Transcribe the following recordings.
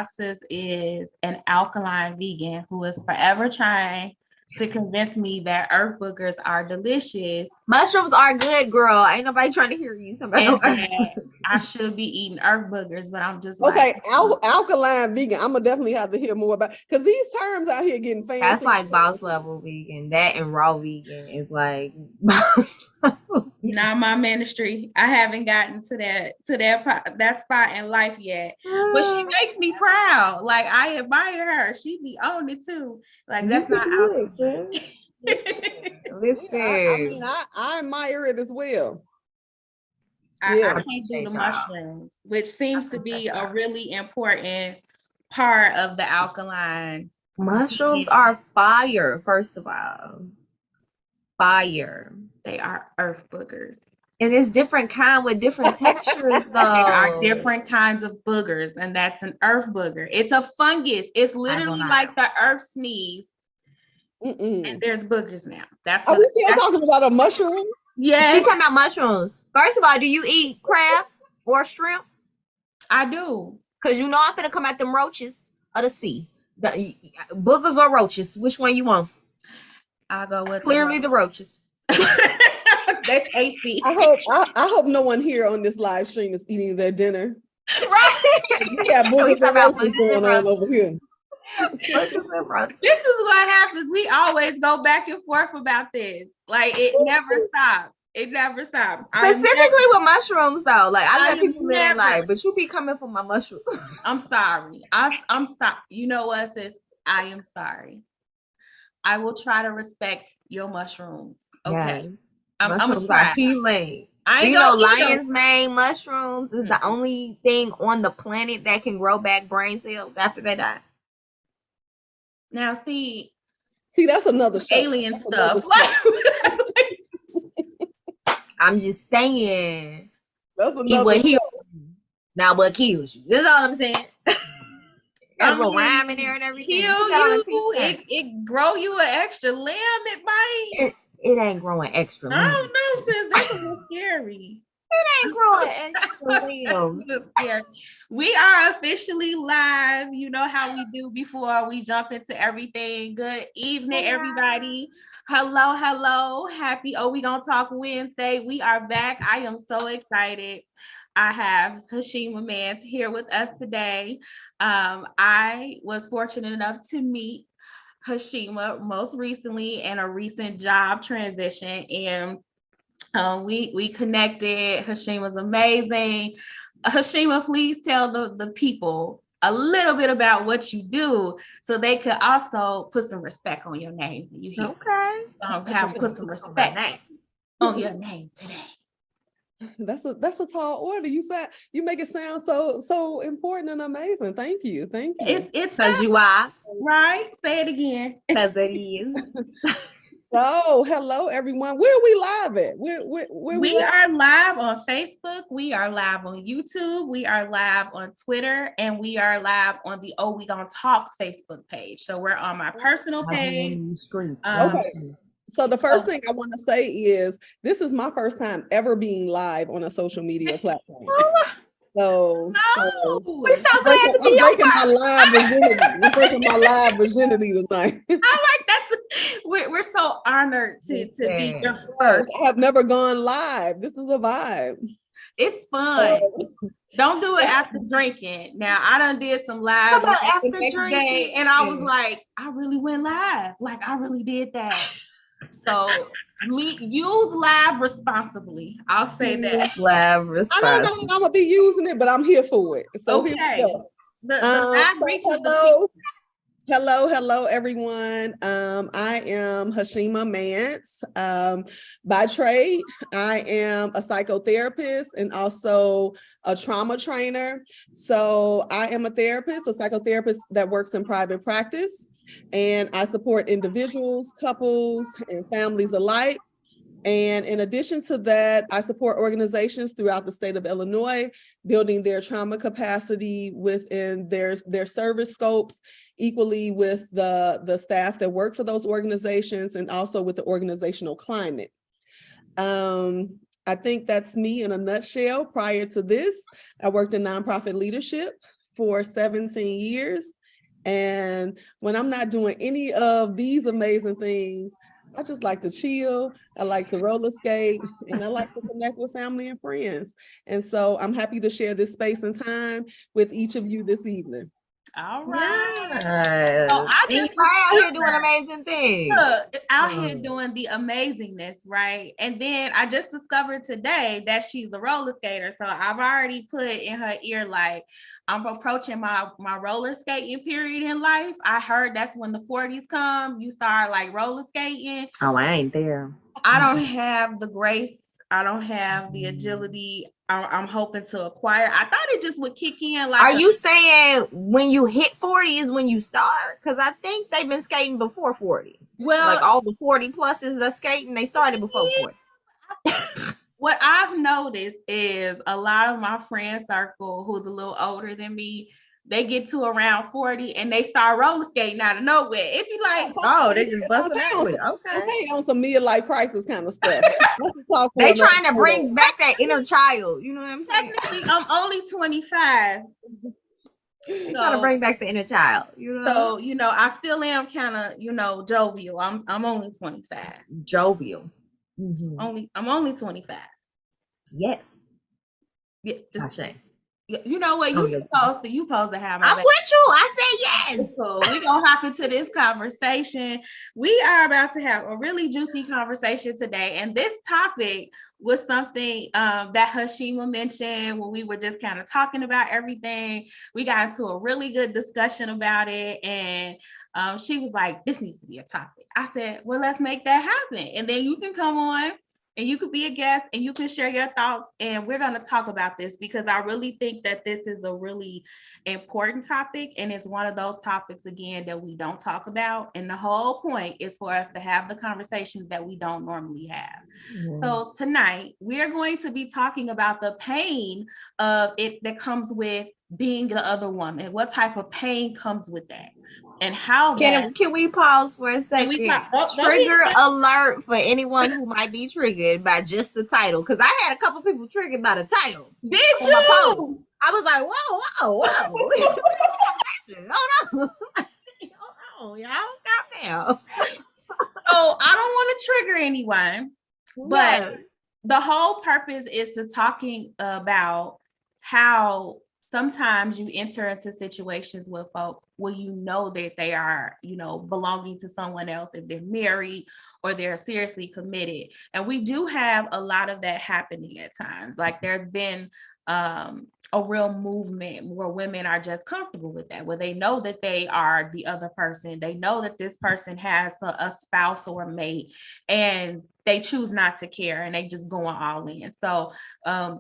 Sis is an alkaline vegan who is forever trying to convince me that earth boogers are delicious. Mushrooms are good, girl. Ain't nobody trying to hear you talk about And no that I should be eating earth boogers, but I'm just Okay, like, alkaline vegan. I'm gonna definitely have to hear more about because these terms out here getting fancy. That's like boss level vegan. That and raw vegan is like not my ministry. I haven't gotten to that spot in life yet. But she makes me proud. Like I admire her. She be on it too. Like that's not alkaline. Listen. Yeah, I admire it as well. I can't do the mushrooms, which seems to be a really important part of the alkaline. Mushrooms are fire, first of all. Fire. They are earth boogers. And it's different kind with different textures, though. There are different kinds of boogers, and that's an earth booger. It's a fungus. It's literally like the earth sneeze. And there's boogers now. Are we still talking about a mushroom? Yeah. She's talking about mushrooms. First of all, do you eat crab or shrimp? I do. Because you know I'm finna come at them roaches of the sea. Boogers or roaches? Which one you want? I'll go with clearly the roaches. That's AC. I hope no one here on this live stream is eating their dinner. Right. We got boogers and roaches going on over here. This is what happens. We always go back and forth about this. Like it never stops. It never stops. Specifically with mushrooms, though. Like I let people live life, but you be coming for my mushrooms. I'm sorry. I'm sorry. You know what, sis? I am sorry. I will try to respect your mushrooms. Okay. Yeah. I'm mushrooms are healing. You know, lion's mane mushrooms is the only thing on the planet that can grow back brain cells after they die. Now, see, that's another show. Alien stuff. I'm just saying. That's another what heals you. Now, what kills you? This is all I'm saying. Got a little rhyme in there and everything. Heal you. It grow you an extra limb. It might. It ain't growing extra limb. I don't know, sis. That's a little scary. It ain't growing extra limb. We are officially live. You know how we do before we jump into everything. Good evening, everybody. Hello. Happy We Gon Talk Wednesday. We are back. I am so excited. I have Hashima Mans here with us today. I was fortunate enough to meet Hashima most recently in a recent job transition, and we connected. Hashima's amazing. Hashima, please tell the people a little bit about what you do so they could also put some respect on your name. You hear? Okay. Put some respect on your name today. That's a tall order. You make it sound so important and amazing. Thank you. It's because you are right. Say it again. Because it is. Oh, hello everyone. Where are we live at? We are live on Facebook. We are live on YouTube. We are live on Twitter, and we are live on the We Gon Talk Facebook page. So we're on my personal page. Okay. So the first thing I want to say is this is my first time ever being live on a social media platform. So we're so glad to be I'm breaking my live virginity tonight. I like we're so honored to be your first. I have never gone live. This is a vibe. It's fun. Don't do it after drinking. Now I done did some live after drinking, and I was like, I really went live. Like I really did that. So use live responsibly. I'll say that. Live responsibly. I don't know if I'm gonna be using it, but I'm here for it. So okay. Here we go. Hello, everyone. I am Hashima Mance. By trade, I am a psychotherapist and also a trauma trainer. So I am a therapist, a psychotherapist that works in private practice, and I support individuals, couples, and families alike. And in addition to that, I support organizations throughout the state of Illinois, building their trauma capacity within their service scopes, equally with the staff that work for those organizations and also with the organizational climate. I think that's me in a nutshell. Prior to this, I worked in nonprofit leadership for 17 years. And when I'm not doing any of these amazing things, I just like to chill. I like to roller skate, and I like to connect with family and friends. And so I'm happy to share this space and time with each of you this evening. All right. Yes. So I and just you are out here doing amazing things. Out here doing the amazingness, right? And then I just discovered today that she's a roller skater. So I've already put in her ear, like, I'm approaching my roller skating period in life. I heard that's when the 40s come, you start like roller skating. Oh, I ain't there. I don't have the grace. I don't have the agility. I'm hoping to acquire. I thought it just would kick in. Like, are you saying when you hit 40 is when you start? Because I think they've been skating before 40. Well, like all the 40 pluses are skating, they started before 40. What I've noticed is a lot of my friend circle who's a little older than me, they get to around 40 and they start roller skating out of nowhere. It be like, oh, they just busting out. Okay, on some midlife crisis kind of stuff. They trying to bring back that inner child. You know what I'm saying? Technically, I'm only 25. They trying to bring back the inner child. You know? So, you know, I still am kind of, jovial. I'm only 25. Jovial. Mm-hmm. I'm only 25. Yes. Yeah, just you know what? You supposed to have my I'm back. with you. I say yes. So we're gonna hop into this conversation. We are about to have a really juicy conversation today, and this topic was something that Hashima mentioned when we were just kind of talking about everything. We got into a really good discussion about it, and she was like, "This needs to be a topic." I said, "Well, let's make that happen, and then you can come on." And you could be a guest and you can share your thoughts. And we're going to talk about this because I really think that this is a really important topic. And it's one of those topics, again, that we don't talk about. And the whole point is for us to have the conversations that we don't normally have. So tonight, we are going to be talking about the pain of it that comes with being the other woman. What type of pain comes with that? And how can we pause for a second? Trigger alert for anyone who might be triggered by just the title, because I had a couple people triggered by the title. Did you? I was like, whoa. Hold on, y'all, calm down. So I don't want to trigger anyone, but the whole purpose is to talking about how sometimes you enter into situations with folks where you know that they are, belonging to someone else, if they're married or they're seriously committed. And we do have a lot of that happening at times. Like there's been a real movement where women are just comfortable with that, where they know that they are the other person. They know that this person has a spouse or a mate, and they choose not to care and they just going all in. So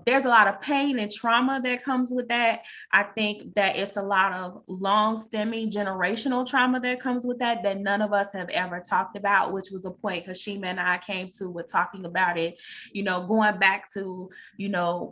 there's a lot of pain and trauma that comes with that. I think that it's a lot of long stemming generational trauma that comes with that none of us have ever talked about, which was a point Hashima and I came to with talking about it, going back to,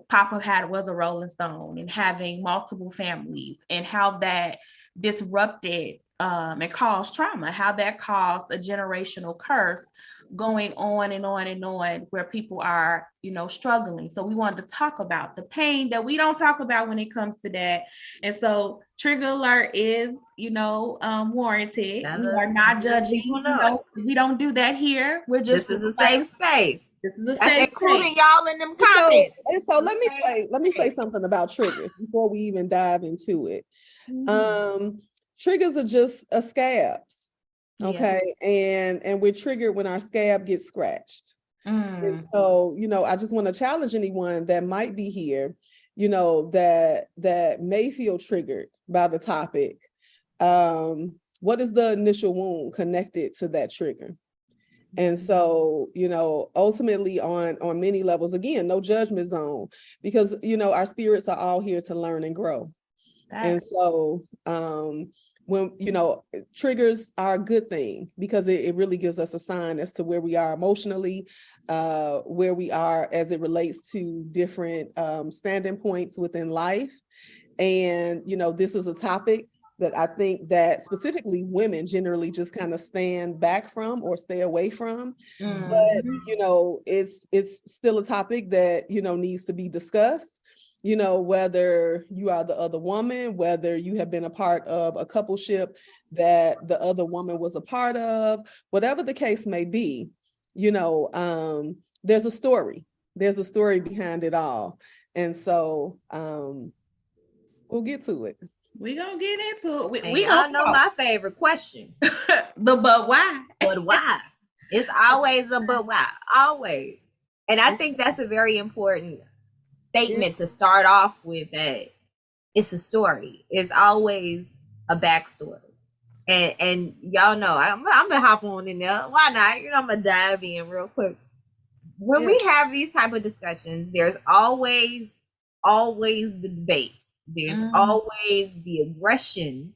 Papa was a Rolling Stone and having multiple families, and how that disrupted and caused trauma, how that caused a generational curse going on and on and on, where people are, struggling. So we wanted to talk about the pain that we don't talk about when it comes to that. And so trigger alert is, warranted. We are not judging. We don't do that here. We're just, this is a safe space. This is a safe including y'all in them comments. So let me say something about triggers before we even dive into it. Triggers are just scabs. Okay. Yeah. And we're triggered when our scab gets scratched. And so, I just want to challenge anyone that might be here, that may feel triggered by the topic. What is the initial wound connected to that trigger? And so, ultimately on many levels, again, no judgment zone, because, our spirits are all here to learn and grow. And so, when, triggers are a good thing, because it really gives us a sign as to where we are emotionally, where we are as it relates to different standing points within life. And, this is a topic that I think that specifically women generally just kind of stand back from or stay away from. But, it's still a topic that, needs to be discussed. you know, whether you are the other woman, whether you have been a part of a coupleship that the other woman was a part of, whatever the case may be, you know, there's a story. There's a story behind it all. And so we'll get to it. We gonna get into it. We all know my favorite question. But why? But why? It's always a but why. Always. And I think that's a very important statement to start off with, that it's a story. It's always a backstory. And y'all know I'm gonna hop on in there. Why not? You know, I'm gonna dive in real quick. When we have these type of discussions, there's always the debate. There's always the aggression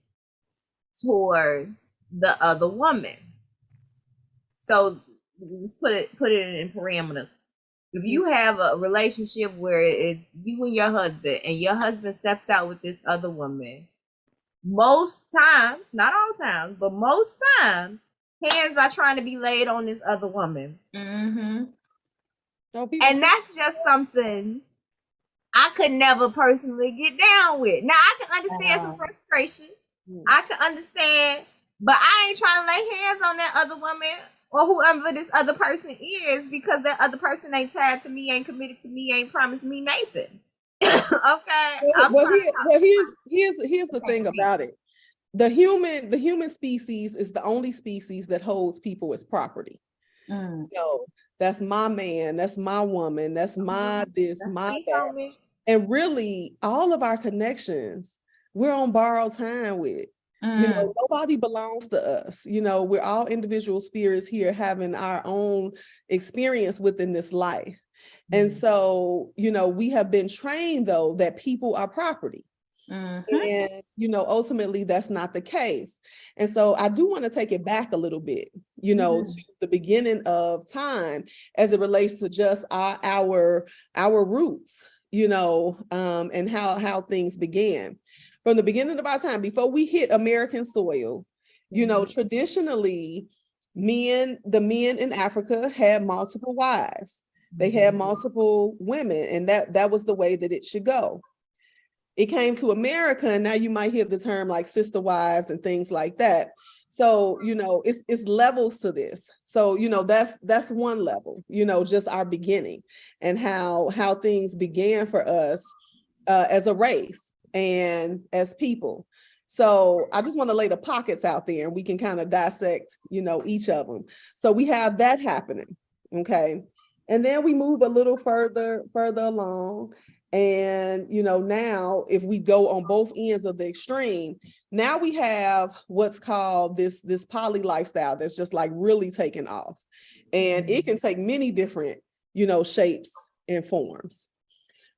towards the other woman. So let's put it in parameters. If you have a relationship where it's you and your husband steps out with this other woman, most times, not all times, but most times, hands are trying to be laid on this other woman. Mm-hmm. And that's just something I could never personally get down with. Now, I can understand some frustration. I can understand, but I ain't trying to lay hands on that other woman or whoever this other person is, because that other person ain't tied to me, ain't committed to me, ain't promised me nothing. Okay. Here's the thing about it. The human species is the only species that holds people as property. So that's my man, that's my woman, that's my this, my that. And really, all of our connections, we're on borrowed time with. You know, nobody belongs to us. You know, we're all individual spirits here having our own experience within this life. And so, you know, we have been trained, though, that people are property. And, you know, ultimately, that's not the case. And so I do want to take it back a little bit, you know, to the beginning of time as it relates to just our roots, you know, and how things began. From the beginning of our time, before we hit American soil, you know, traditionally, the men in Africa had multiple wives. They had multiple women, and that was the way that it should go. It came to America, and now you might hear the term like sister wives and things like that. So, you know, it's levels to this. So, you know, that's one level, you know, just our beginning and how things began for us as a race and as people. So I just want to lay the pockets out there and we can kind of dissect, you know, each of them. So we have that happening. Okay. And then we move a little further along. And, you know, now if we go on both ends of the extreme, now we have what's called this poly lifestyle that's just like really taken off. And it can take many different, you know, shapes and forms.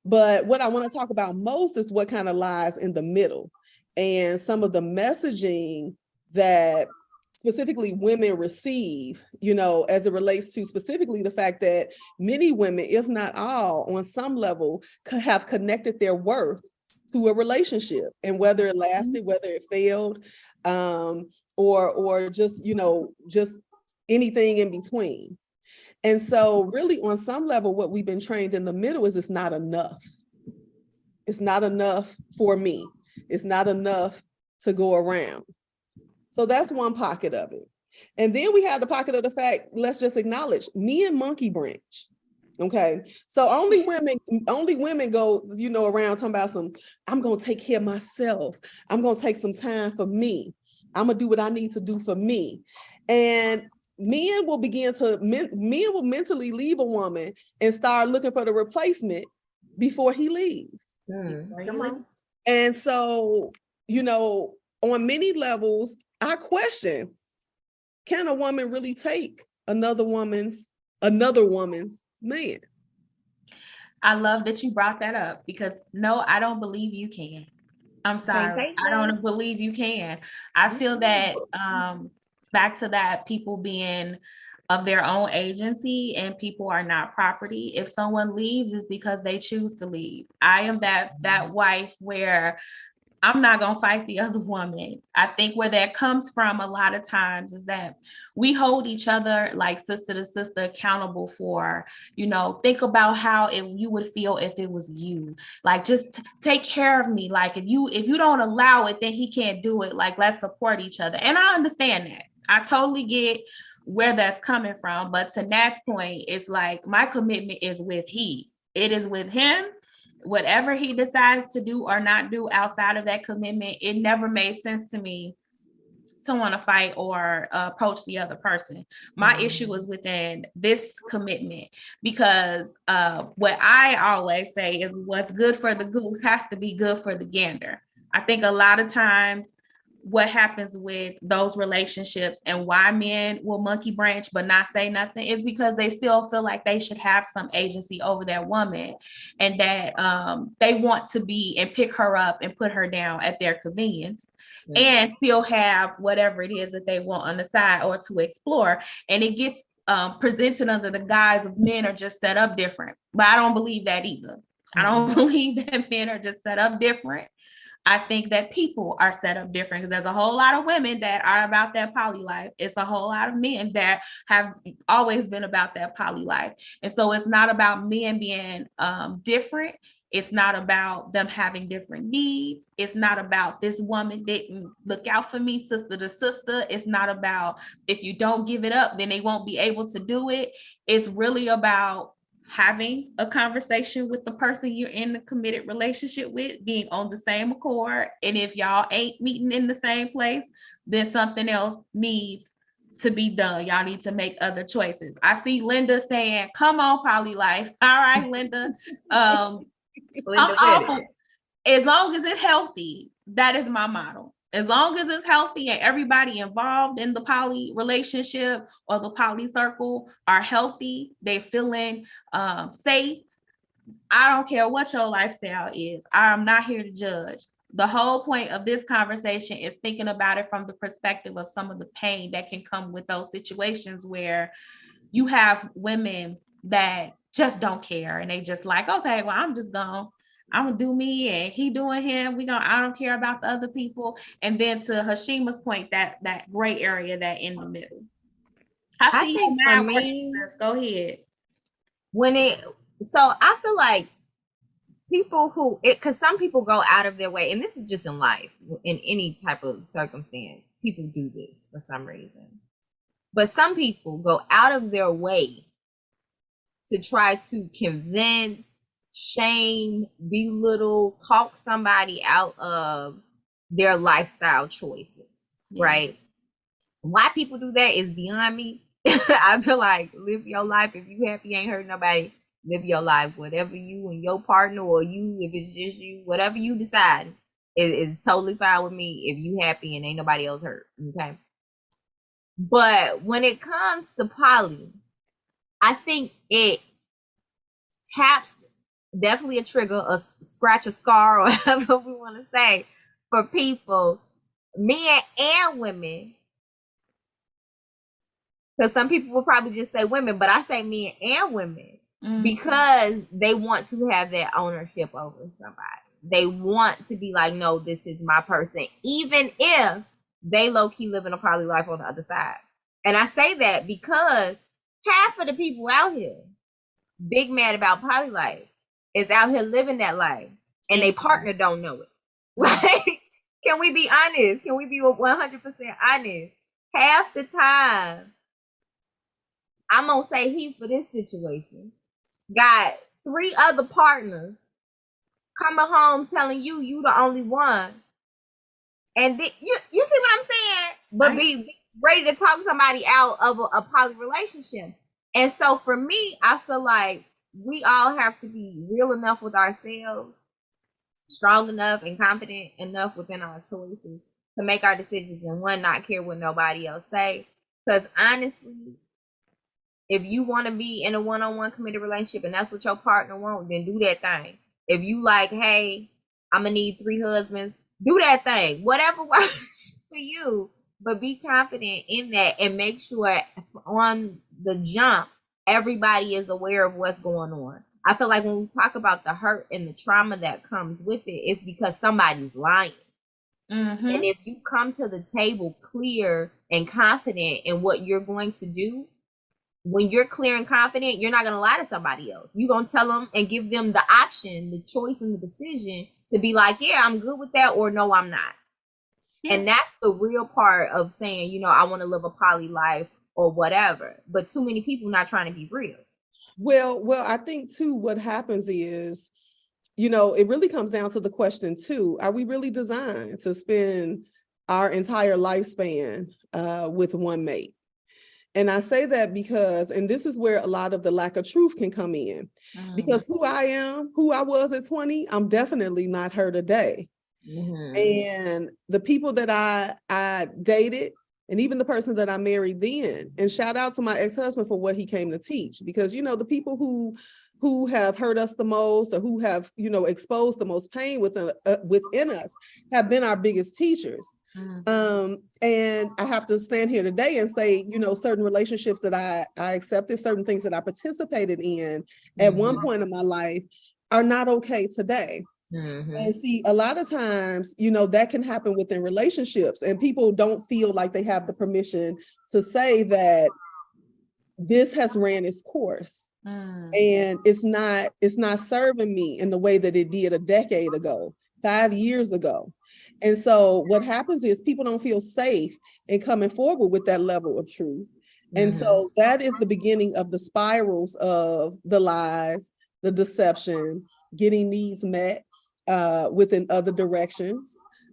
But what I want to talk about most is what kind of lies in the middle and some of the messaging that specifically women receive, you know, as it relates to specifically the fact that many women, if not all, on some level, have connected their worth to a relationship, and whether it lasted, whether it failed, or just, you know, just anything in between. And so really on some level, what we've been trained in the middle is it's not enough. It's not enough for me. It's not enough to go around. So that's one pocket of it. And then we have the pocket of the fact, let's just acknowledge, me and monkey branch. Okay. So only women go, you know, around talking about I'm going to take care of myself. I'm going to take some time for me. I'm going to do what I need to do for me. And men will mentally leave a woman and start looking for the replacement before he leaves. And so, you know, on many levels, I question, can a woman really take another woman's man? I love that you brought that up, because no, I don't believe you can. I'm sorry. I don't believe you can. I feel that back to that, people being of their own agency and people are not property. If someone leaves, it's because they choose to leave. I am that wife where I'm not going to fight the other woman. I think where that comes from a lot of times is that we hold each other like sister to sister accountable for, think about how you would feel if it was you. Like, just take care of me. Like, if you don't allow it, then he can't do it. Like, let's support each other. And I understand that. I totally get where that's coming from. But to Nat's point, it's like my commitment is with he. It is with him. Whatever he decides to do or not do outside of that commitment, it never made sense to me to want to fight or approach the other person. My issue is within this commitment, because what I always say is what's good for the goose has to be good for the gander. I think a lot of times what happens with those relationships and why men will monkey branch but not say nothing is because they still feel like they should have some agency over that woman, and that they want to be and pick her up and put her down at their convenience, and still have whatever it is that they want on the side or to explore. And it gets presented under the guise of men are just set up different. But I don't believe that either. I don't believe that men are just set up different. I think that people are set up different, because there's a whole lot of women that are about that poly life. It's a whole lot of men that have always been about that poly life. And so it's not about men being different. It's not about them having different needs. It's not about this woman didn't look out for me, sister to sister. It's not about if you don't give it up, then they won't be able to do it. It's really about having a conversation with the person you're in a committed relationship with, being on the same accord. And if y'all ain't meeting in the same place, then something else needs to be done. Y'all need to make other choices. I see Linda saying, come on, poly life. All right, Linda. I'm awful. As long as it's healthy, that is my motto. As long as it's healthy and everybody involved in the poly relationship or the poly circle are healthy, they feeling safe. I don't care what your lifestyle is. I'm not here to judge. The whole point of this conversation is thinking about it from the perspective of some of the pain that can come with those situations where you have women that just don't care and they just like, okay, well, I'm gonna do me and he doing him. I don't care about the other people. And then to Hashima's point, that gray area, that in the middle. I see think for me, go ahead. So I feel like people because some people go out of their way, and this is just in life, in any type of circumstance, people do this for some reason. But some people go out of their way to try to convince, shame, belittle, talk somebody out of their lifestyle choices, right? Why people do that is beyond me. I feel like, live your life. If you happy, ain't hurt nobody, live your life. Whatever you and your partner, or you, if it's just you, whatever you decide is totally fine with me if you happy and ain't nobody else hurt, okay? But when it comes to poly, I think it taps definitely a trigger, a scratch, a scar, or whatever we want to say, for people, men and women. Because some people will probably just say women, but I say men and women, because they want to have that ownership over somebody. They want to be like, no, this is my person, even if they low-key live in a poly life on the other side. And I say that because half of the people out here big mad about poly life is out here living that life, and their partner don't know it. Right? Can we be honest? Can we be 100% honest? Half the time, I'm gonna say he, for this situation, got 3 other partners coming home telling you the only one, and you see what I'm saying? But be ready to talk somebody out of a poly relationship. And so for me, I feel like we all have to be real enough with ourselves, strong enough and confident enough within our choices to make our decisions, and one, not care what nobody else say. Because honestly, if you want to be in a one-on-one committed relationship and that's what your partner wants, then do that thing. If you like, hey, I'm gonna need 3 husbands, do that thing. Whatever works for you, but be confident in that and make sure on the jump everybody is aware of what's going on. I feel like when we talk about the hurt and the trauma that comes with it, it's because somebody's lying. And if you come to the table clear and confident in what you're going to do, when you're clear and confident, you're not going to lie to somebody else. You're going to tell them and give them the option, the choice, and the decision to be like, yeah, I'm good with that, or no, I'm not. Yeah. And that's the real part of saying, you know, I want to live a poly life or whatever. But too many people not trying to be real. Well, I think too, what happens is, you know, it really comes down to the question too, are we really designed to spend our entire lifespan with one mate? And I say that because, and this is where a lot of the lack of truth can come in, because who I am, who I was at 20, I'm definitely not her today. And the people that I dated, and even the person that I married then, and shout out to my ex-husband for what he came to teach, because, you know, the people who have hurt us the most, or who have, you know, exposed the most pain within us, have been our biggest teachers. And I have to stand here today and say, you know, certain relationships that I accepted, certain things that I participated in at one point in my life are not okay today. And see, a lot of times, you know, that can happen within relationships, and people don't feel like they have the permission to say that this has ran its course. And it's not serving me in the way that it did a decade ago, 5 years ago. And so what happens is people don't feel safe in coming forward with that level of truth. And so that is the beginning of the spirals of the lies, the deception, getting needs met within other directions.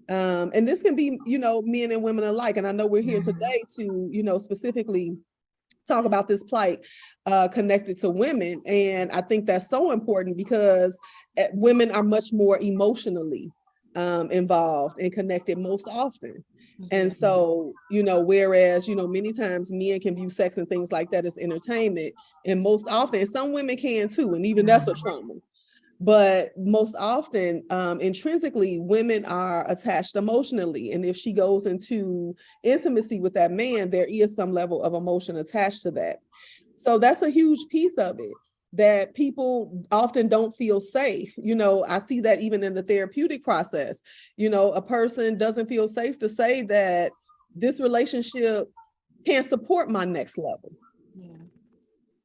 And this can be, you know, men and women alike. And I know we're here today to, you know, specifically talk about this plight connected to women. And I think that's so important, because women are much more emotionally involved and connected most often. And so, you know, whereas, you know, many times men can view sex and things like that as entertainment, and most often, and some women can too, and even that's a trauma. But most often, intrinsically, women are attached emotionally. And if she goes into intimacy with that man, there is some level of emotion attached to that. So that's a huge piece of it that people often don't feel safe. You know, I see that even in the therapeutic process. You know, a person doesn't feel safe to say that this relationship can't support my next level. Yeah.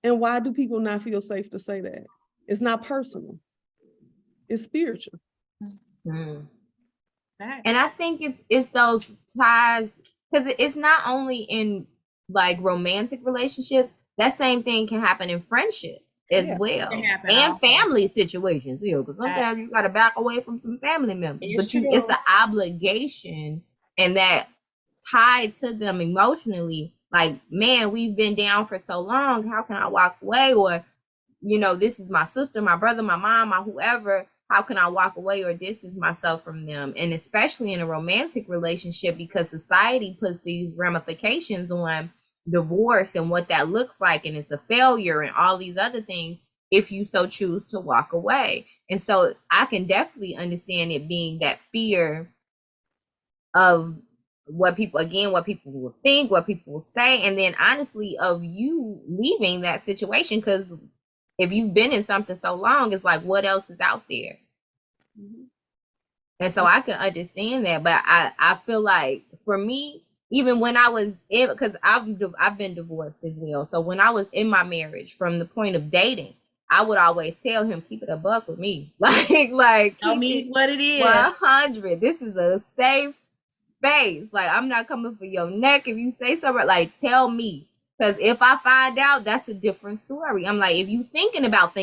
And why do people not feel safe to say that? It's not personal. It's spiritual. And I think it's those ties, because it's not only in like romantic relationships. That same thing can happen in friendship as well, and family situations. You know, because sometimes you got to back away from some family members, but it's an obligation, and that tied to them emotionally. Like, man, we've been down for so long. How can I walk away? Or, you know, this is my sister, my brother, my mom, my whoever. How can I walk away or distance myself from them? And especially in a romantic relationship, because society puts these ramifications on divorce and what that looks like, and it's a failure and all these other things if you so choose to walk away. And so I can definitely understand it being that fear of what people will think, what people will say, and then honestly of you leaving that situation, because if you've been in something so long, it's like, what else is out there? And so I can understand that, but I feel like for me, even when I was in, because I've been divorced as well. So when I was in my marriage, from the point of dating, I would always tell him, keep it a buck with me. like tell me what it is. 100. This is a safe space. Like, I'm not coming for your neck if you say something. Like, tell me. Because if I find out, that's a different story. I'm like, if you thinking about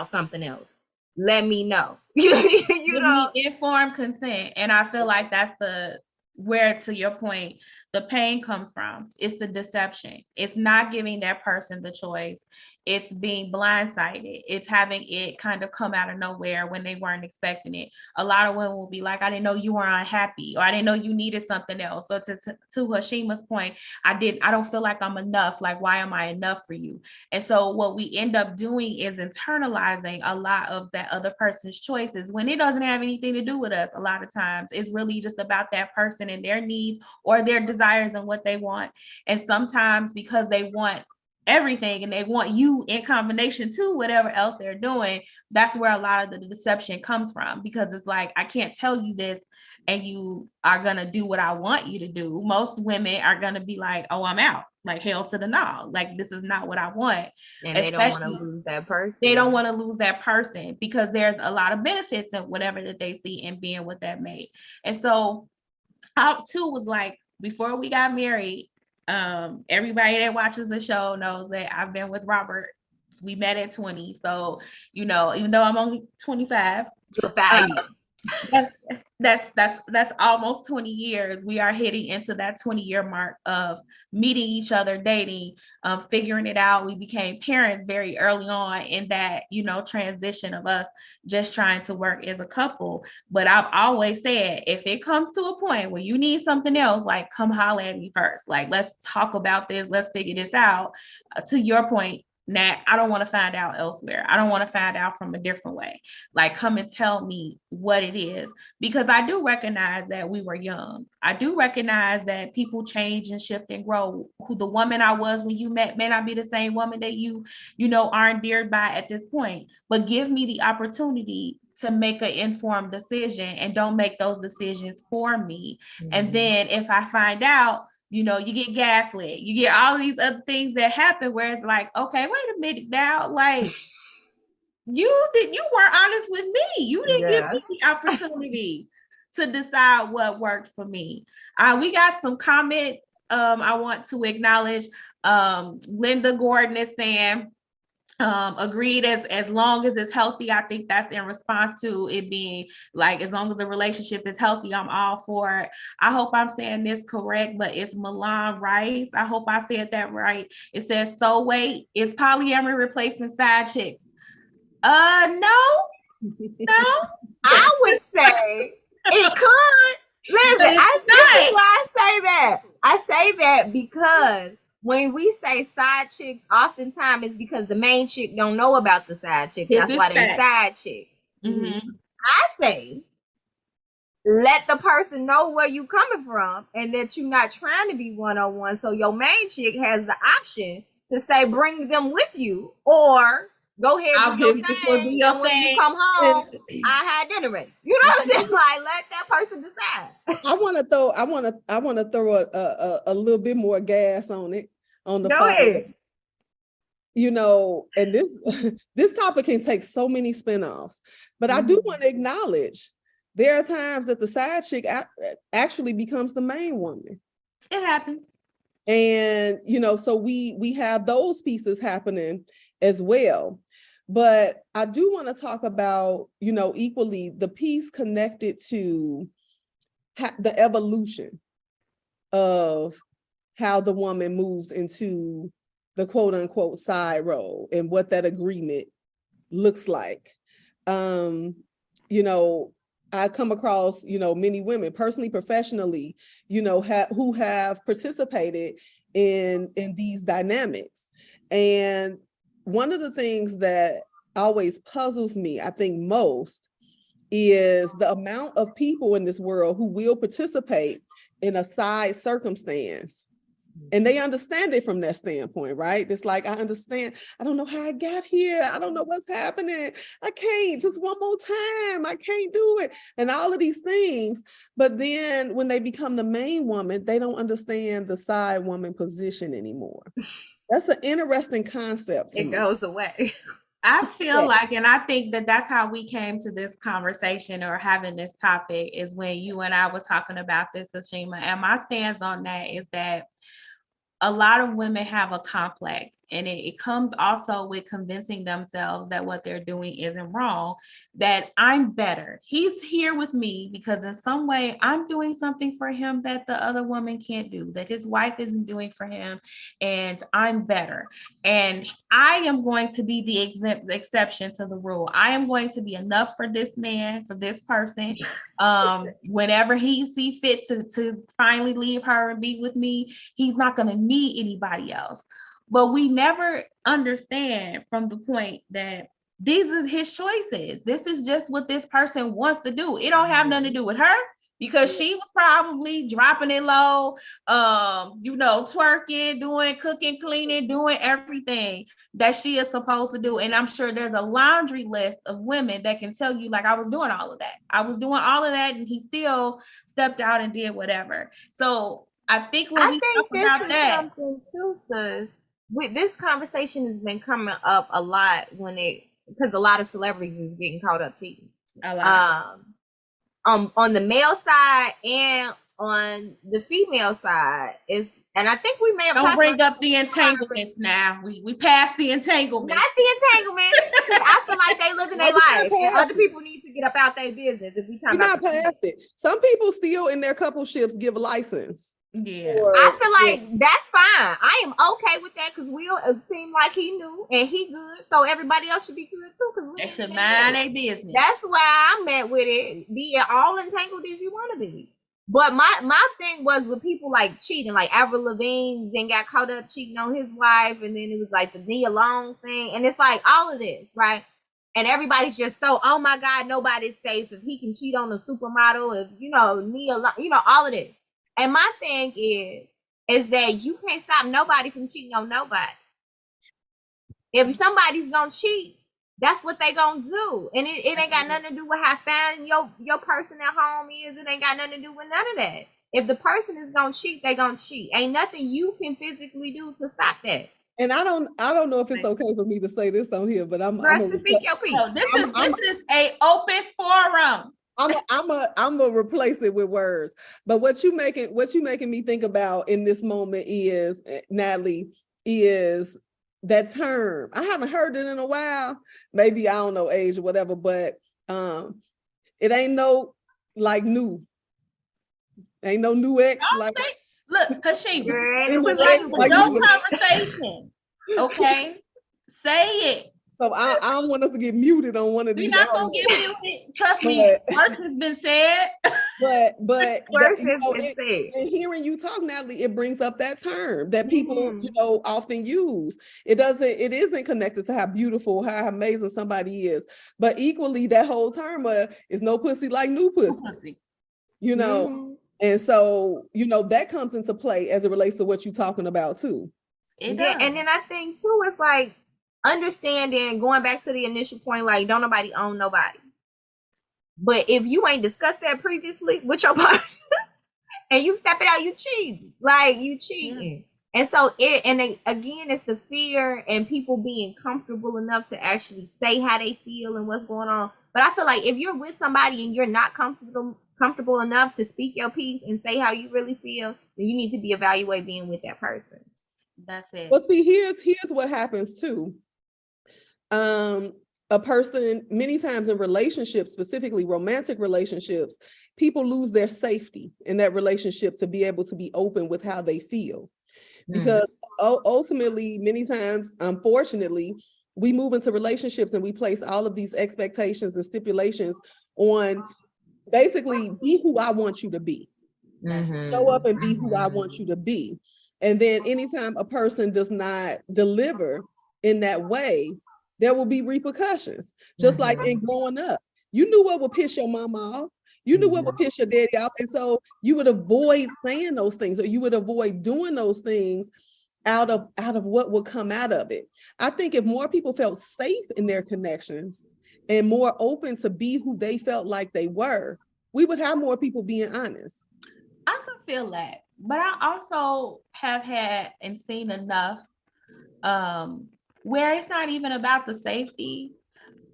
something else, let me know. you know, informed consent. And I feel like that's where, to your point, the pain comes from. It's the deception. It's not giving that person the choice. It's being blindsided. It's having it kind of come out of nowhere when they weren't expecting it. A lot of women will be like, I didn't know you were unhappy, or I didn't know you needed something else. So to Hashima's point, I don't feel like I'm enough. Like, why am I enough for you? And so what we end up doing is internalizing a lot of that other person's choices when it doesn't have anything to do with us. A lot of times it's really just about that person and their needs or their desires and what they want. And sometimes because they want everything, and they want you in combination to whatever else they're doing. That's where a lot of the deception comes from, because it's like, I can't tell you this and you are going to do what I want you to do. Most women are going to be like, oh, I'm out, like hell to the no, like this is not what I want. And they don't want to lose that person. They don't want to lose that person because there's a lot of benefits in whatever that they see in being with that mate. And so I too was like, before we got married, everybody that watches the show knows that I've been with Robert. We met at 20. So, you know, even though I'm only 25, that's almost 20 years. We are heading into that 20-year mark of meeting each other, dating, figuring it out. We became parents very early on in that, you know, transition of us just trying to work as a couple. But I've always said, if it comes to a point where you need something else, like, come holler at me first. Like, let's talk about this. Let's figure this out. To your point, Nat, I don't want to find out elsewhere. I don't want to find out from a different way. Like, come and tell me what it is, because I do recognize that we were young. I do recognize that people change and shift and grow. Who the woman I was when you met may not be the same woman that you know, are endeared by at this point. But give me the opportunity to make an informed decision, and don't make those decisions for me. Mm-hmm. And then if I find out, you know, you get gaslit, you get all these other things that happen where it's like, okay, wait a minute now, like you weren't honest with me. You didn't give me the opportunity to decide what worked for me. We got some comments I want to acknowledge. Linda Gordon is saying, agreed, as long as it's healthy. I think that's in response to it being like, as long as the relationship is healthy, I'm all for it. I hope I'm saying this correct, but it's Milan Rice. I hope I said that right. It says, so wait, is polyamory replacing side chicks? No. I would say it could. Listen, this is why I say that. I say that because when we say side chicks, oftentimes it's because the main chick don't know about the side chick. That's why they're side chick. Mm-hmm. I say, let the person know where you coming from and that you're not trying to be one-on-one. So your main chick has the option to say, bring them with you, or go ahead and do your thing. And when you come home, I had dinner ready. You know what I'm saying? Like, let that person decide. I want to throw a little bit more gas on it. On the go ahead. You know, and this topic can take so many spinoffs, but I do want to acknowledge there are times that the side chick actually becomes the main woman. It happens. And, you know, so we have those pieces happening as well. But I do want to talk about, you know, equally the piece connected to the evolution of how the woman moves into the quote unquote side role and what that agreement looks like. You know, I come across, you know, many women personally, professionally, you know, who have participated in these dynamics. And one of the things that always puzzles me, I think most, is the amount of people in this world who will participate in a side circumstance. And they understand it from that standpoint, right? It's like, I understand. I don't know how I got here. I don't know what's happening. I can't, just one more time. I can't do it. And all of these things. But then when they become the main woman, they don't understand the side woman position anymore. That's an interesting concept. It goes away. I feel like, and I think that that's how we came to this conversation or having this topic, is when you and I were talking about this, Hashima. And my stance on that is that a lot of women have a complex, and it comes also with convincing themselves that what they're doing isn't wrong, that I'm better. He's here with me because in some way I'm doing something for him that the other woman can't do, that his wife isn't doing for him, and I'm better. And I am going to be the exception to the rule. I am going to be enough for this man, for this person. Whenever he see fit to finally leave her and be with me, he's not going to need anybody else. But we never understand from the point that these are his choices. This is just what this person wants to do. It don't have nothing to do with her. because she was probably dropping it low, twerking, doing cooking, cleaning, doing everything that she is supposed to do. And I'm sure there's a laundry list of women that can tell you, like, I was doing all of that. I was doing all of that, and he still stepped out and did whatever. So I think when we talk about that, something too, sis. This conversation has been coming up a lot because a lot of celebrities is getting caught up cheating. a lot. On the male side and on the female side and I think we may have don't bring up the entanglements now. We passed the entanglements. Not the entanglements. I feel like they living their life. And other people need to get up out their business. If we're not past it. Some people still in their coupleShips give a license. Yeah, I feel like that's fine. I am okay with that because Will seemed like he knew and he good, so everybody else should be good too. Because they should mind their business. That's why I'm at with it. Be all entangled as you want to be. But my thing was with people like cheating, like Avril Lavigne then got caught up cheating on his wife, and then it was like the Nia Long thing, and it's like all of this, right? And everybody's just so, oh my God, nobody's safe if he can cheat on a supermodel, if Nia Long, all of this. And my thing is that you can't stop nobody from cheating on nobody. If somebody's gonna cheat, that's what they gonna do. And it ain't got nothing to do with how fine your person at home is. It ain't got nothing to do with none of that. If the person is gonna cheat, they gonna cheat. Ain't nothing you can physically do to stop that. And I don't know if it's okay for me to say this on here, but I'm speak your piece. No, this is a open forum. I'm gonna replace it with words. But what you making me think about in this moment is, Natalie, is that term. I haven't heard it in a while. Maybe I don't know age or whatever, but it ain't no like new. Ain't no new ex. Like, look, Hashim, it was like no conversation. Okay, say it. So I don't want us to get muted on one of these. We're not gonna get muted. Trust me, worse has been said. But worse has been said. And hearing you talk, Natalie, it brings up that term that people often use. It isn't connected to how beautiful, how amazing somebody is, but equally that whole term is no pussy like new pussy. And so that comes into play as it relates to what you're talking about too. And then I think too, it's like understanding, going back to the initial point, like don't nobody own nobody. But if you ain't discussed that previously with your partner and you step it out, you cheating. Like you cheating. And so again, it's the fear and people being comfortable enough to actually say how they feel and what's going on. But I feel like if you're with somebody and you're not comfortable enough to speak your piece and say how you really feel, then you need to be evaluating being with that person. That's it. Well, see, here's what happens too. A person, many times in relationships, specifically romantic relationships, people lose their safety in that relationship to be able to be open with how they feel. Because ultimately, many times, unfortunately, we move into relationships and we place all of these expectations and stipulations on basically be who I want you to be. Show up and be who I want you to be. And then anytime a person does not deliver in that way, there will be repercussions. Just like in growing up, you knew what would piss your mama off. You knew what would piss your daddy off. And so you would avoid saying those things, or you would avoid doing those things out of what would come out of it. I think if more people felt safe in their connections and more open to be who they felt like they were, we would have more people being honest. I could feel that. But I also have had and seen enough where it's not even about the safety.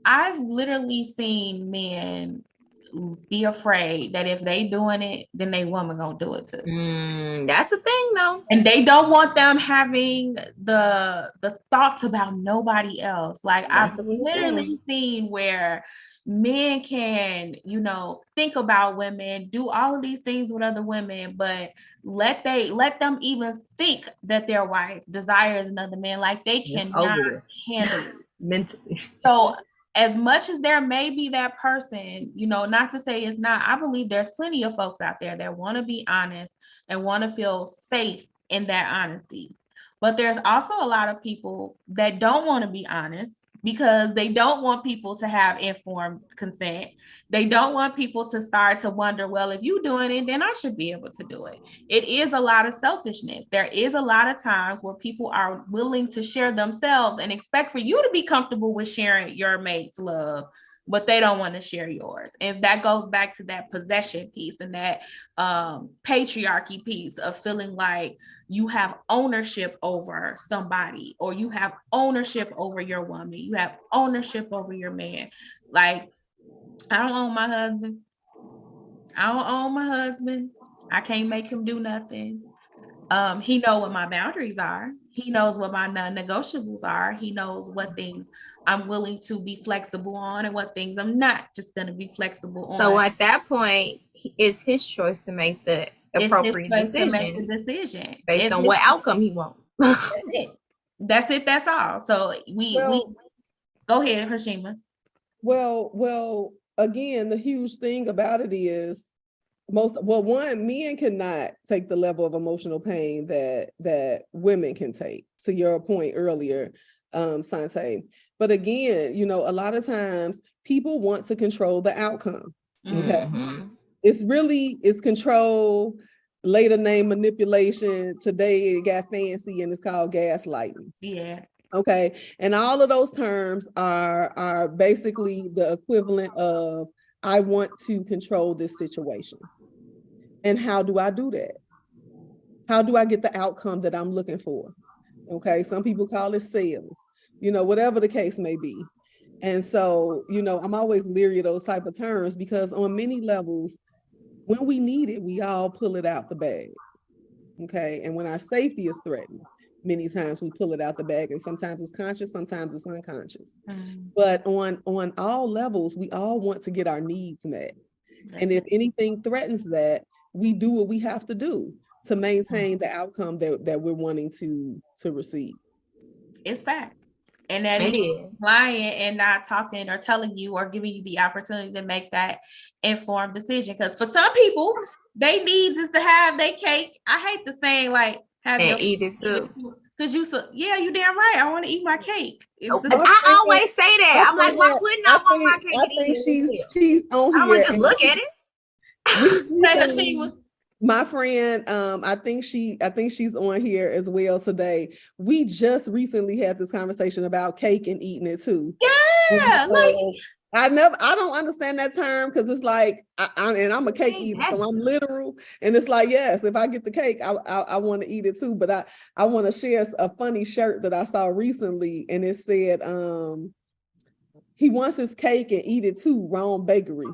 I've literally seen men be afraid that if they doing it, then they woman gonna do it too. That's the thing though. And they don't want them having the thoughts about nobody else. Like I've literally seen where men can, think about women, do all of these things with other women, but let them even think that their wife desires another man, like they cannot handle it mentally. So as much as there may be that person, not to say it's not, I believe there's plenty of folks out there that want to be honest and want to feel safe in that honesty. But there's also a lot of people that don't want to be honest because they don't want people to have informed consent. They don't want people to start to wonder, well, if you're doing it, then I should be able to do it. It is a lot of selfishness. There is a lot of times where people are willing to share themselves and expect for you to be comfortable with sharing your mate's love, but they don't want to share yours. And that goes back to that possession piece and that patriarchy piece of feeling like you have ownership over somebody, or you have ownership over your woman, you have ownership over your man. Like, I don't own my husband. I can't make him do nothing. He knows what my boundaries are. He knows what my non-negotiables are. He knows what things I'm willing to be flexible on and what things I'm not just going to be flexible on. So at that point, it's his choice to make the appropriate decision based on what outcome he wants. That's it. That's all. So we go ahead, Hashima. Well, again, the huge thing about it is men cannot take the level of emotional pain that women can take, to your point earlier, Sante. But again, a lot of times people want to control the outcome. Okay. Mm-hmm. It's control, later name manipulation. Today it got fancy and it's called gaslighting. Yeah. Okay. And all of those terms are basically the equivalent of, I want to control this situation. And how do I do that? How do I get the outcome that I'm looking for? Okay. Some people call it sales, whatever the case may be. And so, I'm always leery of those type of terms, because on many levels, when we need it, we all pull it out the bag. Okay. And when our safety is threatened, many times we pull it out the bag, and sometimes it's conscious, sometimes it's unconscious. But on all levels, we all want to get our needs met. And if anything threatens that, we do what we have to do to maintain the outcome that we're wanting to receive. It's fact. And that is lying and not talking or telling you or giving you the opportunity to make that informed decision. Because for some people, they needs is to have their cake. I hate the saying like, have and eat it too. Because you damn right. I want to eat my cake. I always say that. I'm like, why wouldn't I want my cake? I think she's on here. I would just look at it. My friend, I think she's on here as well today. We just recently had this conversation about cake and eating it too. Yeah, I don't understand that term, because it's like I'm a cake eater, so I'm literal, and it's like, yes, if I get the cake, I want to eat it too. But I want to share a funny shirt that I saw recently, and it said, he wants his cake and eat it too, wrong bakery.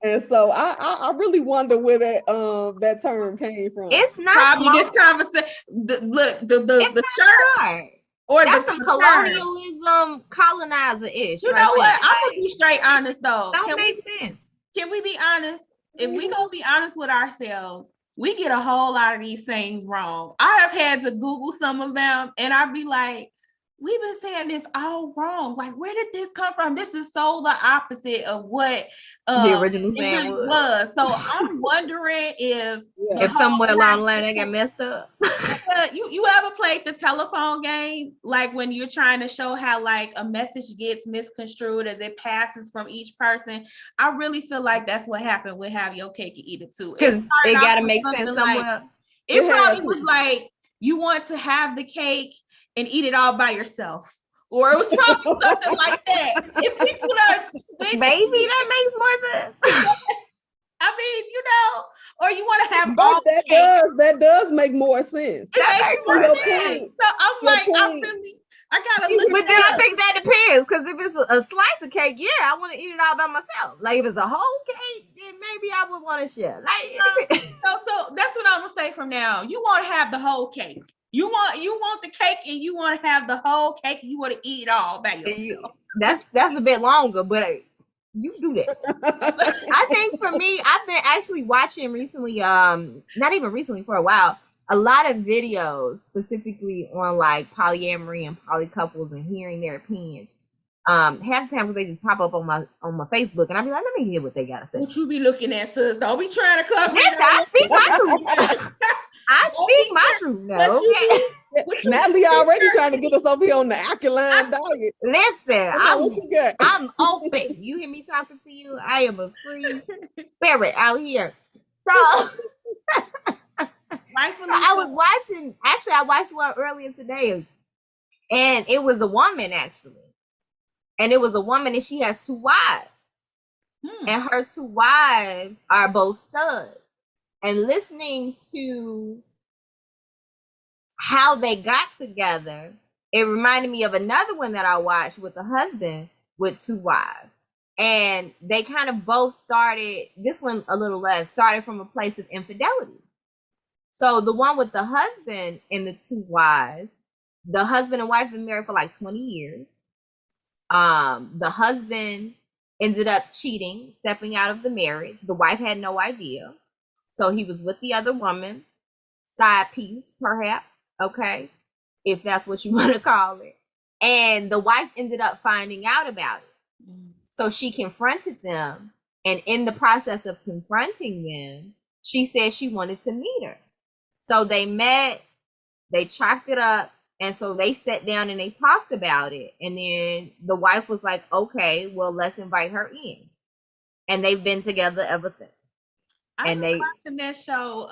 And so I really wonder where that term came from. It's not probably this conversation. The shirt. Or that's some colonialism, colonizer-ish. You know what? I'm gonna be straight honest though. Don't make sense. Can we be honest? If we gonna be honest with ourselves, we get a whole lot of these things wrong. I have had to Google some of them, and I'd be like, we've been saying this all wrong. Like, where did this come from? This is so the opposite of what the original saying was. So I'm wondering if somewhere along the line they got messed up. You ever played the telephone game? Like when you're trying to show how like a message gets misconstrued as it passes from each person. I really feel like that's what happened with Have Your Cake and Eat It Too. Because it got to make sense somewhere. It probably was like, you want to have the cake and eat it all by yourself. Or it was probably something like that. If people don't switch, maybe that makes more sense. I mean, or you want to have but all that does make more sense. That makes more sense. So I'm like, I gotta look. But then I think that depends, because if it's a slice of cake, yeah, I want to eat it all by myself. Like if it's a whole cake, then maybe I would want to share. Like so that's what I'm gonna say from now. You want to have the whole cake. You want the cake, and you want to have the whole cake, and you want to eat it all by yourself. That's a bit longer, but you do that. I think for me, I've been actually watching recently, not even recently, for a while, a lot of videos specifically on like polyamory and poly couples and hearing their opinions. Half the time they just pop up on my Facebook, and I be like, let me hear what they gotta say. What you be looking at, sis? Don't be trying to cover. Yes, I speak my truth. I speak my truth. No, Natalie already trying to get us over here on the alkaline diet. Listen, What you got? I'm open. You hear me talking to you? I am a free spirit out here. So I was watching. Actually, I watched one earlier today, and it was a woman actually, and it was a woman, and she has 2 wives, and her 2 wives are both studs. And listening to how they got together, it reminded me of another one that I watched with a husband with 2 wives. And they kind of both started, this one a little less, started from a place of infidelity. So the one with the husband and the 2 wives, the husband and wife been married for like 20 years. The husband ended up cheating, stepping out of the marriage. The wife had no idea. So he was with the other woman, side piece, perhaps, okay, if that's what you want to call it. And the wife ended up finding out about it. So she confronted them. And in the process of confronting them, she said she wanted to meet her. So they met, they chalked it up. And so they sat down and they talked about it. And then the wife was like, okay, well, let's invite her in. And they've been together ever since. I'm watching that show.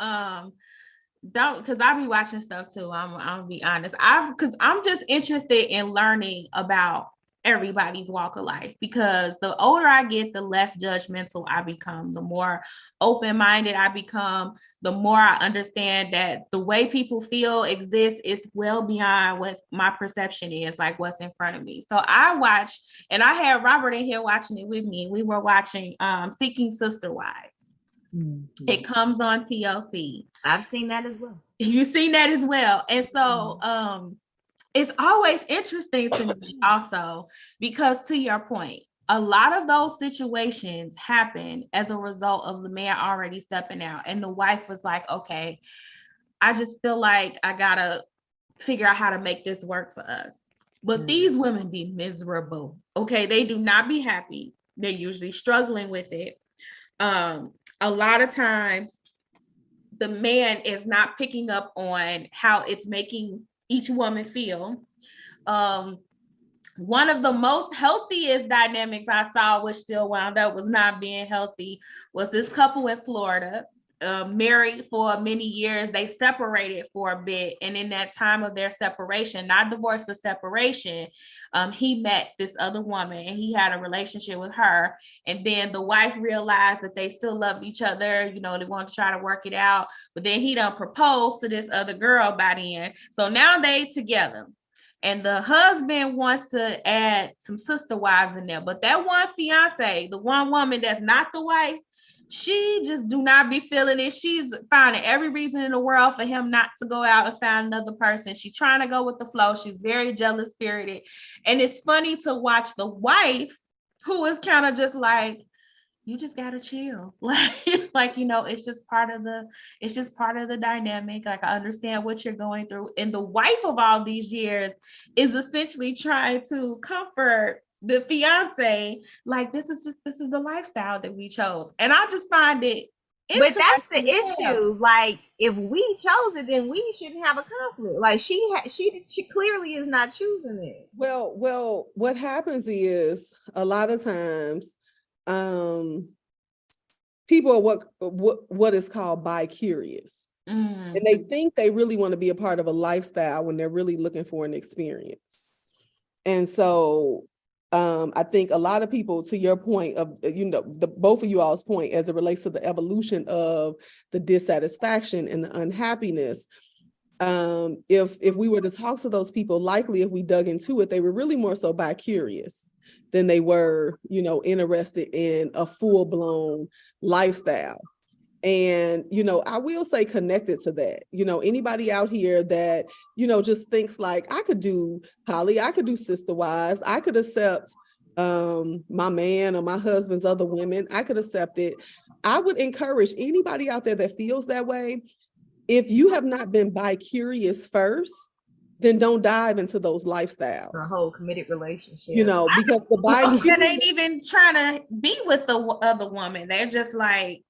Because I be watching stuff too. I'm gonna be honest. Because I'm just interested in learning about everybody's walk of life, because the older I get, the less judgmental I become, the more open-minded I become, the more I understand that the way people feel exists is well beyond what my perception is, like what's in front of me. So I watched, and I had Robert in here watching it with me. We were watching Seeking Sister Wives. Mm-hmm. It comes on TLC. I've seen that as well. You've seen that as well. And so it's always interesting to me also, because to your point, a lot of those situations happen as a result of the man already stepping out. And the wife was like, okay, I just feel like I gotta figure out how to make this work for us. But these women be miserable. Okay, they do not be happy. They're usually struggling with it. A lot of times the man is not picking up on how it's making each woman feel. One of the most healthiest dynamics I saw, which still wound up was not being healthy, was this couple in Florida, married for many years. They separated for a bit. And in that time of their separation, not divorce, but separation, he met this other woman and he had a relationship with her. And then the wife realized that they still loved each other. You know, they wanted to try to work it out. But then he done proposed to this other girl by then. So now they together. And the husband wants to add some sister wives in there. But that one fiance, the one woman that's not the wife, she just do not be feeling it. She's finding every reason in the world for him not to go out and find another person. She's trying to go with the flow. She's very jealous spirited. And it's funny to watch the wife, who is kind of just like, you just gotta chill. Like, you know, it's just part of the dynamic. Like, I understand what you're going through. And the wife of all these years is essentially trying to comfort the fiance, like, this is the lifestyle that we chose. And I just find it, but that's the issue. Like, if we chose it, then we shouldn't have a conflict. Like, she clearly is not choosing it. Well, what happens is a lot of times people are what is called bi-curious. And they think they really want to be a part of a lifestyle when they're really looking for an experience. And so I think a lot of people, to your point of, you know, both of you all's point as it relates to the evolution of the dissatisfaction and the unhappiness, if we were to talk to those people, likely if we dug into it, they were really more so bi-curious than they were, you know, interested in a full-blown lifestyle. And, you know, I will say, connected to that, you know, anybody out here that, you know, just thinks like, I could do poly, I could do sister wives, I could accept my man or my husband's other women, I could accept it. I would encourage anybody out there that feels that way, if you have not been bi-curious first, then don't dive into those lifestyles. A whole committed relationship. You know, because the bi-curious ain't even trying to be with the other woman. They're just like,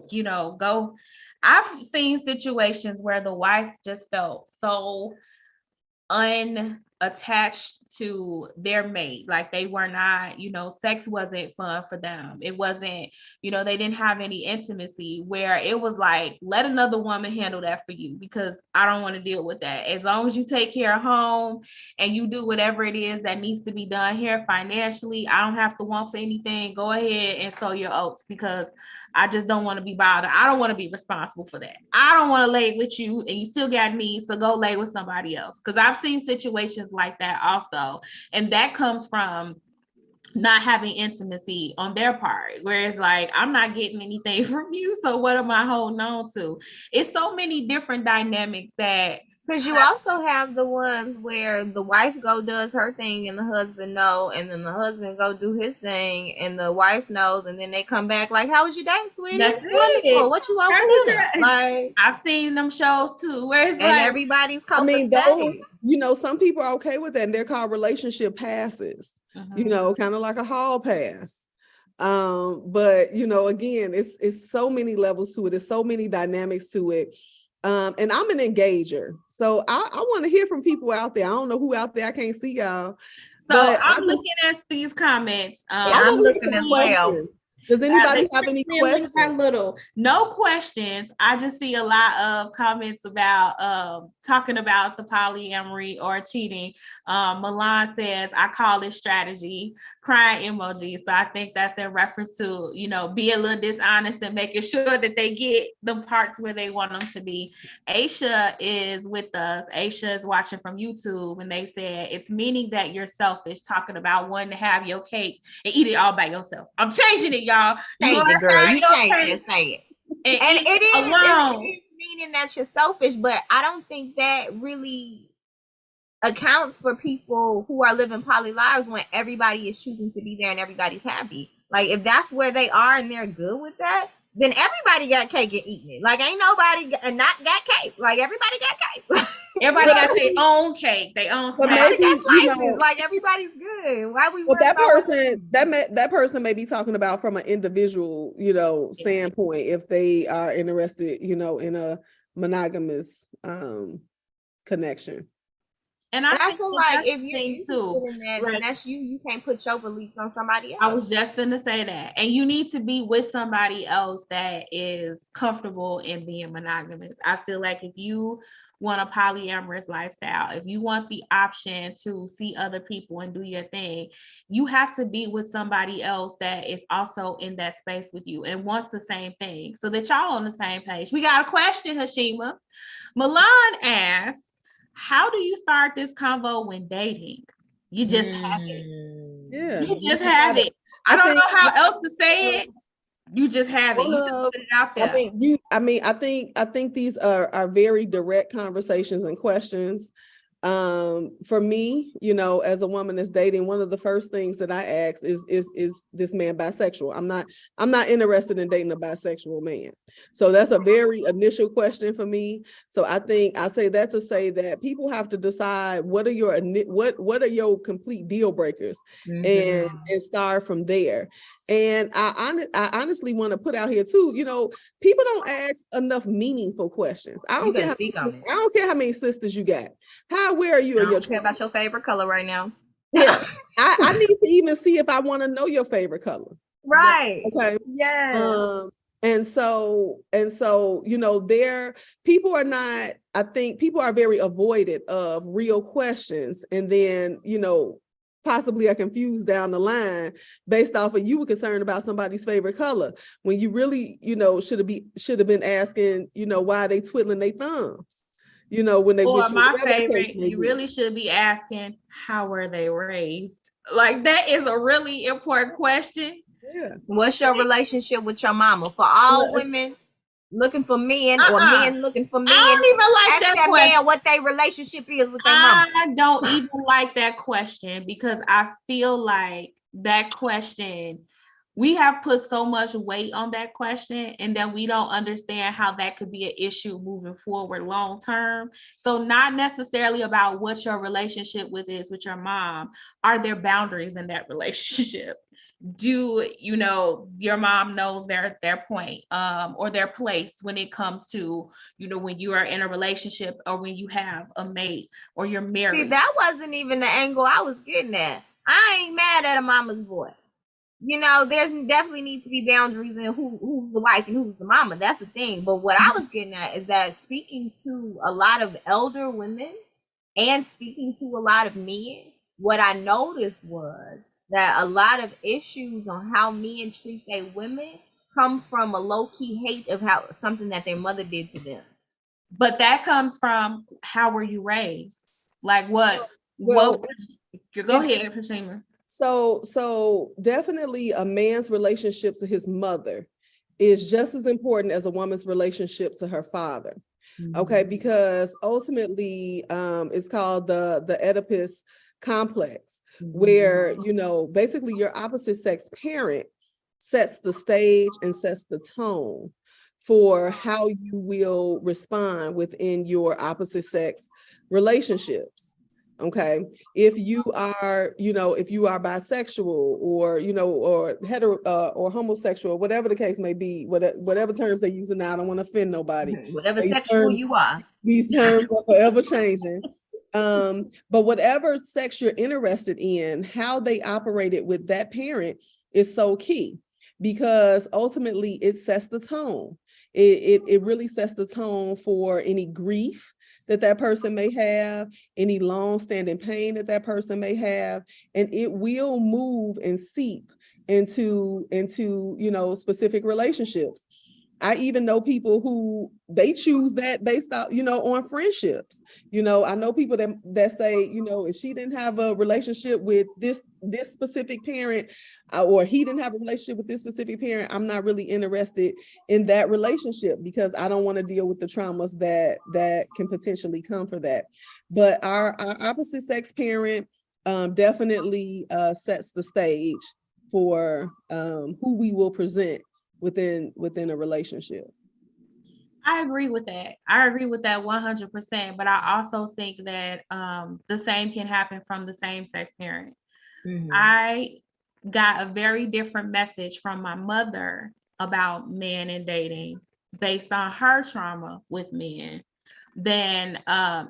you know, go. I've seen situations where the wife just felt so unattached to their mate. Like they were not, sex wasn't fun for them. It wasn't, they didn't have any intimacy, where it was like, let another woman handle that for you, because I don't want to deal with that. As long as you take care of home and you do whatever it is that needs to be done here financially, I don't have to want for anything. Go ahead and sow your oats, because I just don't want to be bothered. I don't want to be responsible for that. I don't want to lay with you and you still got needs, so go lay with somebody else. Because I've seen situations like that also. And that comes from not having intimacy on their part, where it's like, I'm not getting anything from you, so what am I holding on to? It's so many different dynamics that, because you also have the ones where the wife does her thing and the husband know, and then the husband go do his thing and the wife knows, and then they come back like, how was your day, sweetie? That's it. What you want for dinner? Like, I've seen them shows too, where it's and like everybody's those, some people are okay with that, and they're called relationship passes. Kind of like a hall pass. But again, it's so many levels to it. There's so many dynamics to it. And I'm an engager, so I want to hear from people out there. I don't know who out there. I can't see y'all. So I'm looking at these comments. I'm looking as well. Does anybody have any questions? No questions. I just see a lot of comments about talking about the polyamory or cheating. Milan says, I call it strategy, crying emoji. So I think that's in reference to, be a little dishonest and making sure that they get the parts where they want them to be. Aisha is with us. Aisha is watching from YouTube, and they said, it's meaning that you're selfish, talking about wanting to have your cake and eat it all by yourself. I'm changing it, y'all. Change it, girl. You change it, say it. And it is meaning that you're selfish, but I don't think that really accounts for people who are living poly lives when everybody is choosing to be there and everybody's happy. Like, if that's where they are and they're good with that, then everybody got cake and eating it. Like, ain't nobody not got cake. Like, everybody got cake. Everybody got their own cake, their own slices. Like, everybody's good. Why we? Well, that person may be talking about from an individual, standpoint, if they are interested, in a monogamous connection. And I feel like if you're in that, then that's you. You can't put your beliefs on somebody else. I was just finna say that. And you need to be with somebody else that is comfortable in being monogamous. I feel like if you want a polyamorous lifestyle, if you want the option to see other people and do your thing, you have to be with somebody else that is also in that space with you and wants the same thing, so that y'all on the same page. We got a question, Hashima. Milan asks, how do you start this convo when dating? You just have it. Yeah. You just have it. I don't know how else to say it. You just have it. You just put it out there. I think these are very direct conversations and questions. For me, as a woman that's dating, one of the first things that I ask is this man bisexual? I'm not interested in dating a bisexual man. So that's a very initial question for me. So I think I say that to say that people have to decide what are your complete deal breakers, and start from there. And I honestly want to put out here too, people don't ask enough meaningful questions. I don't care how many sisters you got. Where are you? I don't care about your favorite color right now. Yeah, I need to even see if I want to know your favorite color. Right. Okay. Yeah. And so, people are not, I think people are very avoidant of real questions. And then, possibly are confused down the line based off of you were concerned about somebody's favorite color, when you really, should have been asking, why are they twiddling their thumbs? When they or my favorite, you really should be asking, how were they raised? Like, that is a really important question. Yeah. What's your relationship with your mama? For all women looking for men, or men looking for men, I don't even like that question. Man what their relationship is with their mama. I don't even like that question, because I feel like that question, we have put so much weight on that question, and then we don't understand how that could be an issue moving forward long term. So not necessarily about what your relationship with your mom. Are there boundaries in that relationship? do your mom knows their point or their place when it comes to when you are in a relationship or when you have a mate or you're married. See, that wasn't even the angle I was getting at. I ain't mad at a mama's boy. There's definitely needs to be boundaries in who's the wife and who's the mama. That's the thing. But what I was getting at is that speaking to a lot of elder women and speaking to a lot of men, what I noticed was that a lot of issues on how men treat their women come from a low-key hate of how something that their mother did to them. But that comes from how were you raised? Like what Well, go ahead, Hashima. So definitely a man's relationship to his mother is just as important as a woman's relationship to her father. Okay, because ultimately it's called the Oedipus complex, where basically your opposite sex parent sets the stage and sets the tone for how you will respond within your opposite sex relationships. Okay, if you are bisexual or or hetero or homosexual, whatever the case may be, whatever terms they're using now, I don't want to offend nobody. Whatever sexual you are, these terms are forever changing. But whatever sex you're interested in, how they operated with that parent is so key, because ultimately it sets the tone. It really sets the tone for any grief that person may have, any long-standing pain that person may have, and it will move and seep into specific relationships. I even know people who they choose that based out, on friendships. I know people that say, if she didn't have a relationship with this specific parent, or he didn't have a relationship with this specific parent, I'm not really interested in that relationship because I don't want to deal with the traumas that can potentially come for that. But our opposite sex parent definitely sets the stage for who we will present within a relationship. I agree with that. I agree with that 100%. But I also think that the same can happen from the same sex parent. I got a very different message from my mother about men and dating based on her trauma with men. Then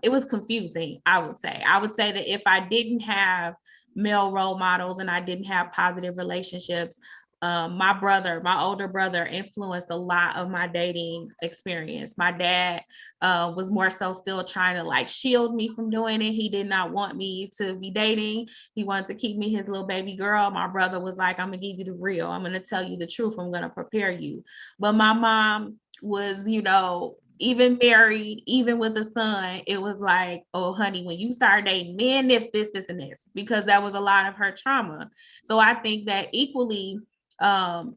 it was confusing, I would say. I would say that if I didn't have male role models and I didn't have positive relationships, my older brother influenced a lot of my dating experience. My dad was more so still trying to like shield me from doing it. He did not want me to be dating. He wanted to keep me his little baby girl. My brother was like, I'm gonna give you the real. I'm gonna tell you the truth. I'm gonna prepare you. But my mom was, even married, even with a son, it was like, oh, honey, when you start dating men, this, and this, because that was a lot of her trauma. So I think that equally,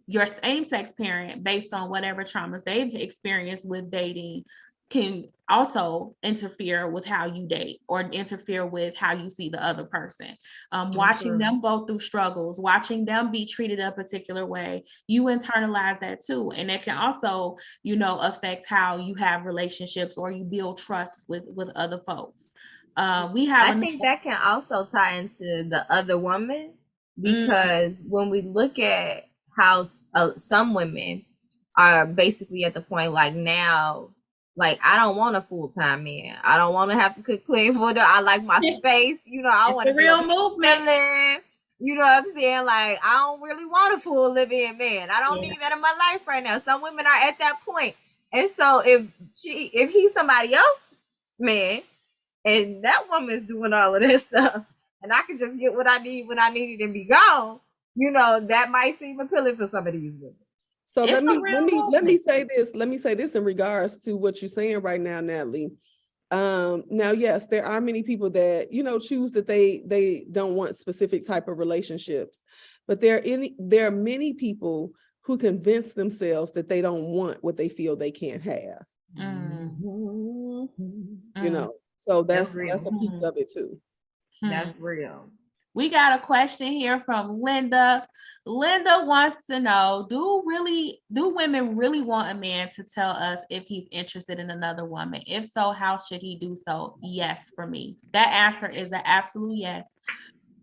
your same-sex parent, based on whatever traumas they've experienced with dating, can also interfere with how you date or interfere with how you see the other person. Watching them go through struggles, watching them be treated a particular way, you internalize that too. And it can also, affect how you have relationships or you build trust with other folks. I think that can also tie into the other woman, because when we look at how some women are basically at the point like now, like, I don't want a full-time man. I don't want to have to cook, clean for them. I like my space. I want to real movement. You know what I'm saying? Like, I don't really want a full live-in man. I don't need that in my life right now. Some women are at that point. And so if he's somebody else, man, and that woman's doing all of this stuff, and I can just get what I need when I need it and be gone, that might seem appealing for some of these women. So let me say this in regards to what you're saying right now, Natalie. Now, yes, there are many people that choose that they don't want specific type of relationships, but there are many people who convince themselves that they don't want what they feel they can't have. So that's a piece of it too. That's real. We got a question here from Linda. Linda wants to know, do women really want a man to tell us if he's interested in another woman? If so, how should he do so? Yes, for me. That answer is an absolute yes.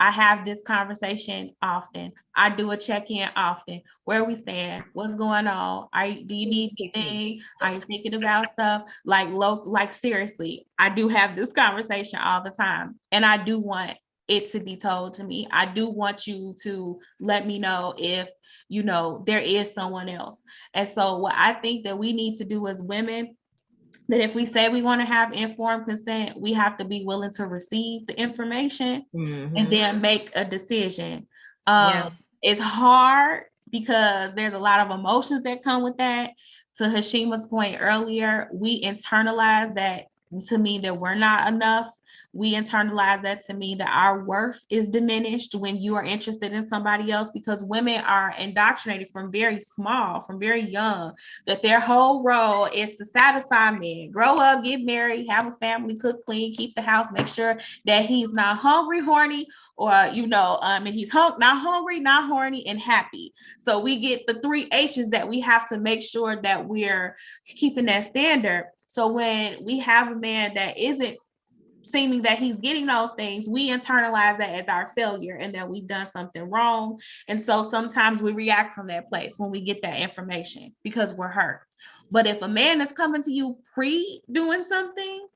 I have this conversation often. I do a check-in often. Where we stand? What's going on? Do you need anything? Are you thinking about stuff? Like seriously, I do have this conversation all the time. And I do want it to be told to me. I do want you to let me know if, there is someone else. And so what I think that we need to do as women, that if we say we want to have informed consent, we have to be willing to receive the information and then make a decision. It's hard because there's a lot of emotions that come with that. To Hashima's point earlier, we internalize that to mean that we're not enough. We internalize that to mean that our worth is diminished when you are interested in somebody else, because women are indoctrinated from very small, from very young, that their whole role is to satisfy men. Grow up, get married, have a family, cook, clean, keep the house, make sure that he's not hungry, horny, or and he's not hungry, not horny, and happy. So we get the 3 H's that we have to make sure that we're keeping that standard. So when we have a man that isn't seeming that he's getting those things, we internalize that as our failure and that we've done something wrong. And so sometimes we react from that place when we get that information because we're hurt. But if a man is coming to you doing something,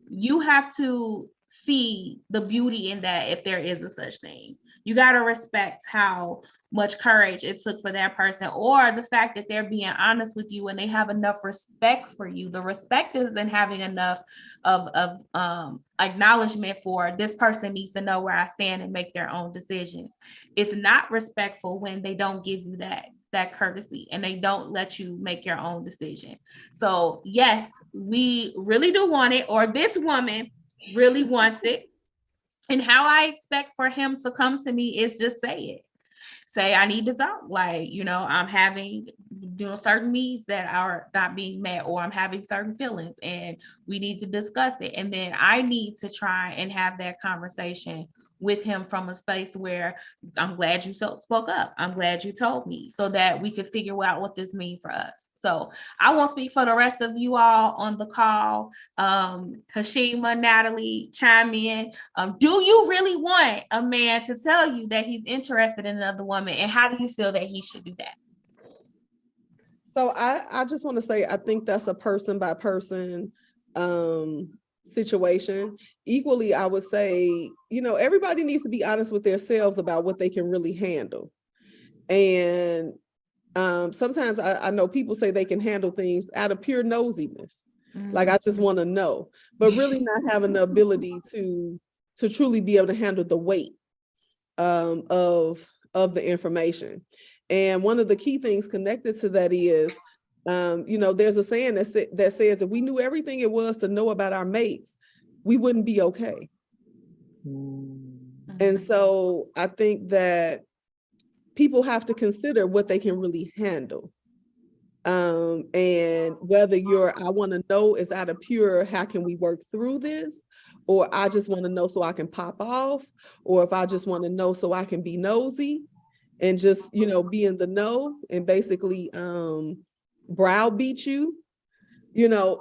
you have to see the beauty in that. If there is a such thing, you got to respect how much courage it took for that person, or the fact that they're being honest with you and they have enough respect for you. The respect is in having enough of acknowledgement for this person needs to know where I stand and make their own decisions. It's not respectful when they don't give you that courtesy and they don't let you make your own decision. So yes, we really do want it, or this woman really wants it. And how I expect for him to come to me is just say it. Say, I need to talk. Like, I'm having, certain needs that are not being met, or I'm having certain feelings and we need to discuss it. And then I need to try and have that conversation with him from a space where I'm glad you spoke up. I'm glad you told me, so that we could figure out what this means for us. So I won't speak for the rest of you all on the call. Hashima, Natalie, chime in. Do you really want a man to tell you that he's interested in another woman? And how do you feel that he should do that? So I just want to say, I think that's a person by person situation. Equally, I would say, everybody needs to be honest with themselves about what they can really handle. And sometimes I know people say they can handle things out of pure nosiness. Like, I just want to know, but really not having the ability to truly be able to handle the weight of the information. And one of the key things connected to that is, there's a saying that says if we knew everything it was to know about our mates, we wouldn't be okay. And so I think that people have to consider what they can really handle. And whether I want to know is out of pure, how can we work through this? Or I just want to know so I can pop off, or if I just want to know so I can be nosy and just, be in the know and basically browbeat you,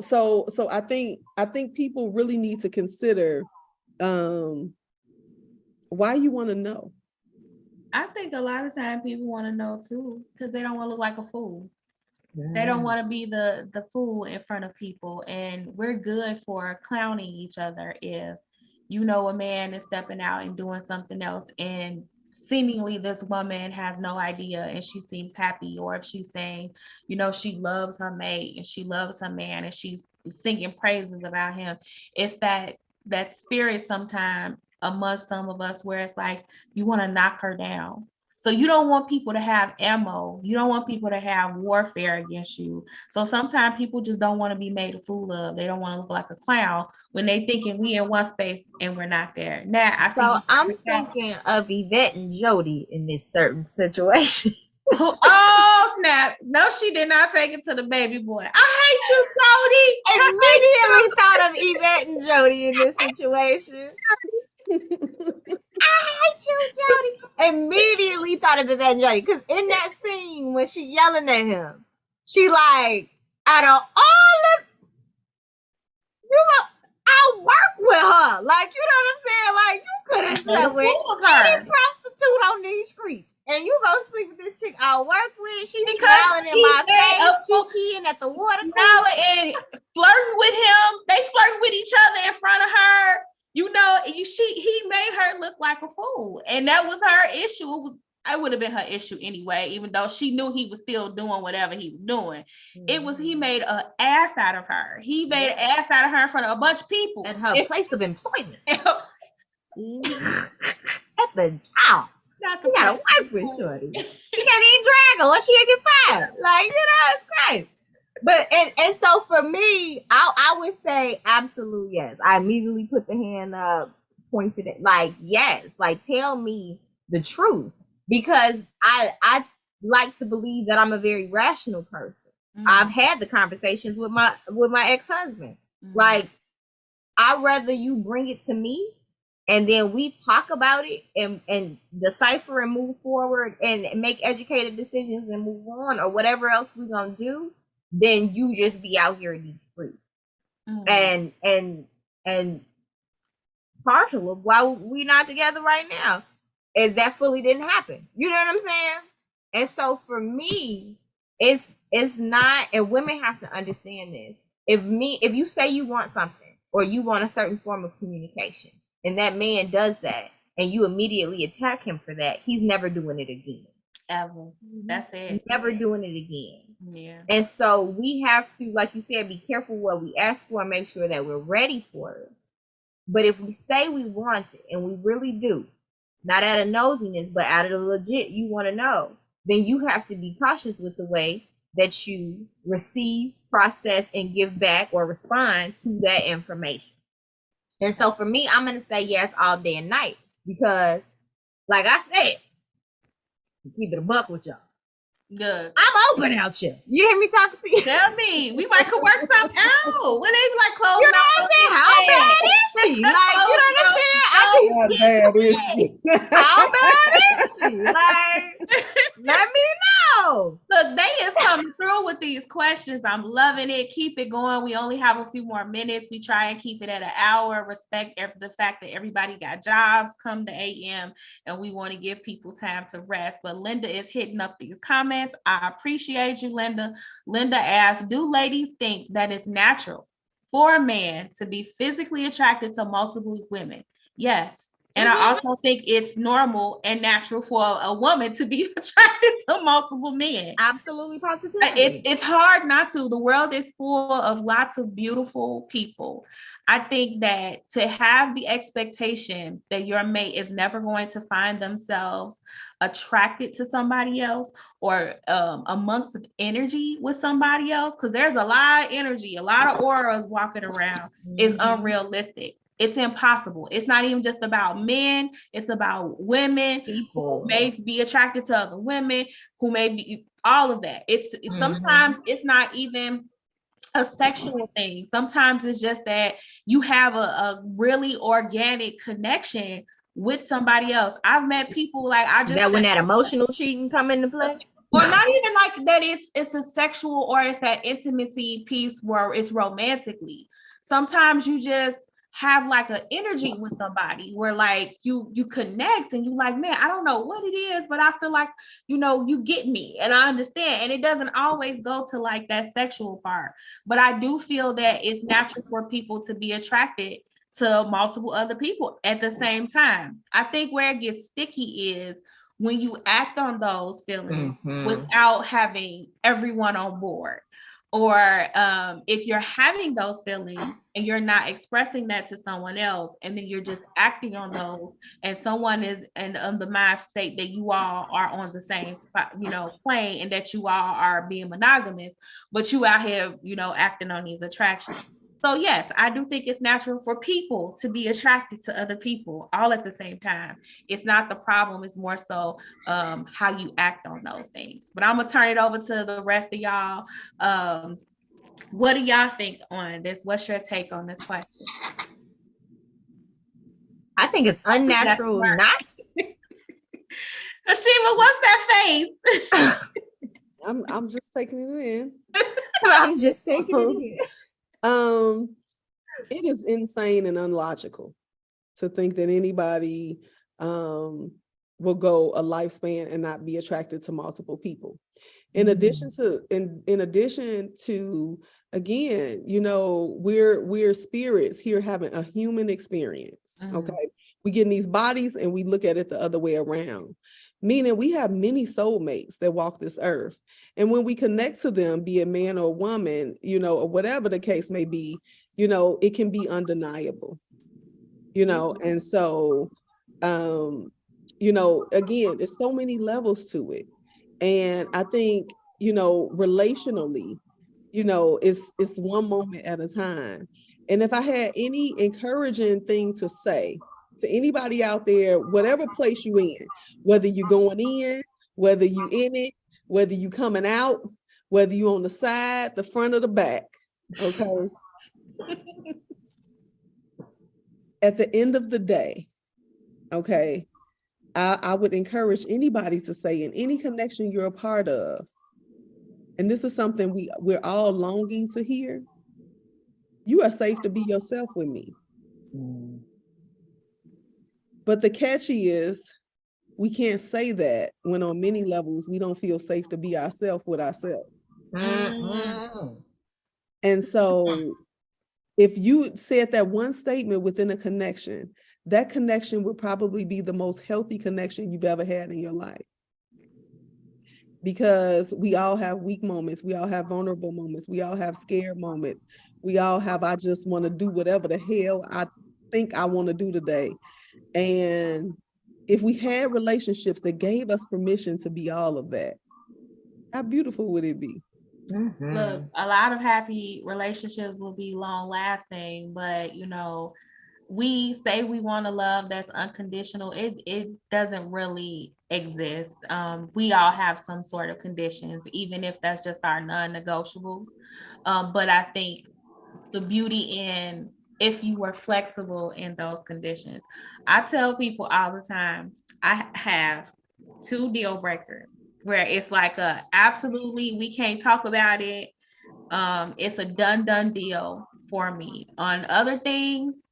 so I think people really need to consider why you want to know. I think a lot of times people want to know too, because they don't want to look like a fool. They don't want to be the fool in front of people. And we're good for clowning each other if a man is stepping out and doing something else, and seemingly this woman has no idea and she seems happy, or if she's saying, she loves her mate and she loves her man and she's singing praises about him. It's that spirit sometimes amongst some of us where it's like you want to knock her down. So you don't want people to have ammo. You don't want people to have warfare against you. So sometimes people just don't want to be made a fool of. They don't want to look like a clown when they thinking we in one space and we're not there. Now I'm thinking of Yvette and Jody in this certain situation. Oh snap! No, she did not take it to the baby boy. I hate you, Jody. Immediately thought of Yvette and Jody in this situation. I hate you, Jody. Immediately thought of Yvette and Jody, because in that scene when she yelling at him, she like, out of all of I'll work with her. Like, you know what I'm saying? Like, you could messed up with any prostitute on these streets. And you go sleep with this chick I work with. She's smiling in my face, kikiing at the water cooler. And flirting with him. They flirt with each other in front of her. You know, he made her look like a fool. And that was her issue. It would have been her issue anyway, even though she knew he was still doing whatever he was doing. He made an ass out of her. He made an ass out of her in front of a bunch of people. At her place of employment. At the job. You gotta work with shorty. She can't even drag her or she'll get fired. Like, it's great. But and so for me, I would say absolute yes. I immediately put the hand up, pointed it like yes, like tell me the truth. Because I like to believe that I'm a very rational person. I've had the conversations with my ex-husband. Like, I'd rather you bring it to me and then we talk about it and decipher and move forward and make educated decisions and move on or whatever else we're gonna do, than you just be out here in these streets. And partial of why we not together right now is that fully didn't happen. You know what I'm saying? And so for me, it's not, and women have to understand this. If you say you want something or you want a certain form of communication, and that man does that, and you immediately attack him for that, he's never doing it again. Ever. That's it. Never doing it again. Yeah. And so we have to, like you said, be careful what we ask for and make sure that we're ready for it. But if we say we want it, and we really do, not out of nosiness, but out of the legit, you want to know, then you have to be cautious with the way that you receive, process, and give back or respond to that information. And so for me, I'm going to say yes all day and night because, like I said, keep it a buck with y'all. Good. I'm open out here. You hear me talking to you? Tell me. We might could work something out. When they be like close. You know what I'm saying? How bad is she? Like, you know what I'm saying? How bad is she? Like, let me know. Look, they is coming through with these questions. I'm loving it. Keep it going. We only have a few more minutes. We try and keep it at an hour. Respect the fact that everybody got jobs come to AM, and we want to give people time to rest. But Linda is hitting up these comments. I appreciate you, Linda. Linda asks, do ladies think that it's natural for a man to be physically attracted to multiple women? Yes. And I also think it's normal and natural for a woman to be attracted to multiple men. Absolutely, positively. It's hard not to. The world is full of lots of beautiful people. I think that to have the expectation that your mate is never going to find themselves attracted to somebody else or amongst of energy with somebody else, because there's a lot of energy, a lot of auras walking around, is unrealistic. It's impossible. It's not even just about men. It's about women, people who may be attracted to other women, who may be all of that. It's sometimes it's not even a sexual thing. Sometimes it's just that you have a really organic connection with somebody else. I've met people like when that emotional cheating come into play. Or not even like that. It's a sexual or it's that intimacy piece where it's romantically. Sometimes you just have like an energy with somebody where like you connect and you like, man, I don't know what it is, but I feel like, you get me and I understand. And it doesn't always go to like that sexual part, but I do feel that it's natural for people to be attracted to multiple other people at the same time. I think where it gets sticky is when you act on those feelings without having everyone on board. Or if you're having those feelings and you're not expressing that to someone else, and then you're just acting on those, and someone is in the mind state that you all are on the same spot, plane, and that you all are being monogamous, but you out here, acting on these attractions. So yes, I do think it's natural for people to be attracted to other people all at the same time. It's not the problem. It's more so how you act on those things. But I'm going to turn it over to the rest of y'all. What do y'all think on this? What's your take on this question? I think it's unnatural not to. Ashima, what's that face? I'm just taking it in. I'm just taking it in. It is insane and illogical to think that anybody will go a lifespan and not be attracted to multiple people. In addition to again, you know, we're spirits here having a human experience. Okay. We get in these bodies and we look at it the other way around. Meaning we have many soulmates that walk this earth. And when we connect to them, be it man or woman, you know, or whatever the case may be, you know, it can be undeniable. You know, and so you know, again, there's so many levels to it. And I think, you know, relationally, you know, it's one moment at a time. And if I had any encouraging thing to say to anybody out there, whatever place you in, whether you're going in, whether you in it, whether you coming out, whether you on the side, the front, or the back, okay? At the end of the day, okay, I would encourage anybody to say in any connection you're a part of, and this is something we're all longing to hear, you are safe to be yourself with me. But the catchy is, we can't say that when on many levels we don't feel safe to be ourselves with ourselves. And so if you said that one statement within a connection, that connection would probably be the most healthy connection you've ever had in your life. Because we all have weak moments. We all have vulnerable moments. We all have scared moments. We all have, I just want to do whatever the hell I think I want to do today. And if we had relationships that gave us permission to be all of that, how beautiful would it be? Look, a lot of happy relationships will be long lasting, but you know, we say we want a love that's unconditional. It doesn't really exist. We all have some sort of conditions, even if that's just our non-negotiables. But I think the beauty in if you were flexible in those conditions. I tell people all the time, I have 2 deal breakers where it's like a absolutely we can't talk about it. It's a done deal for me. On other things,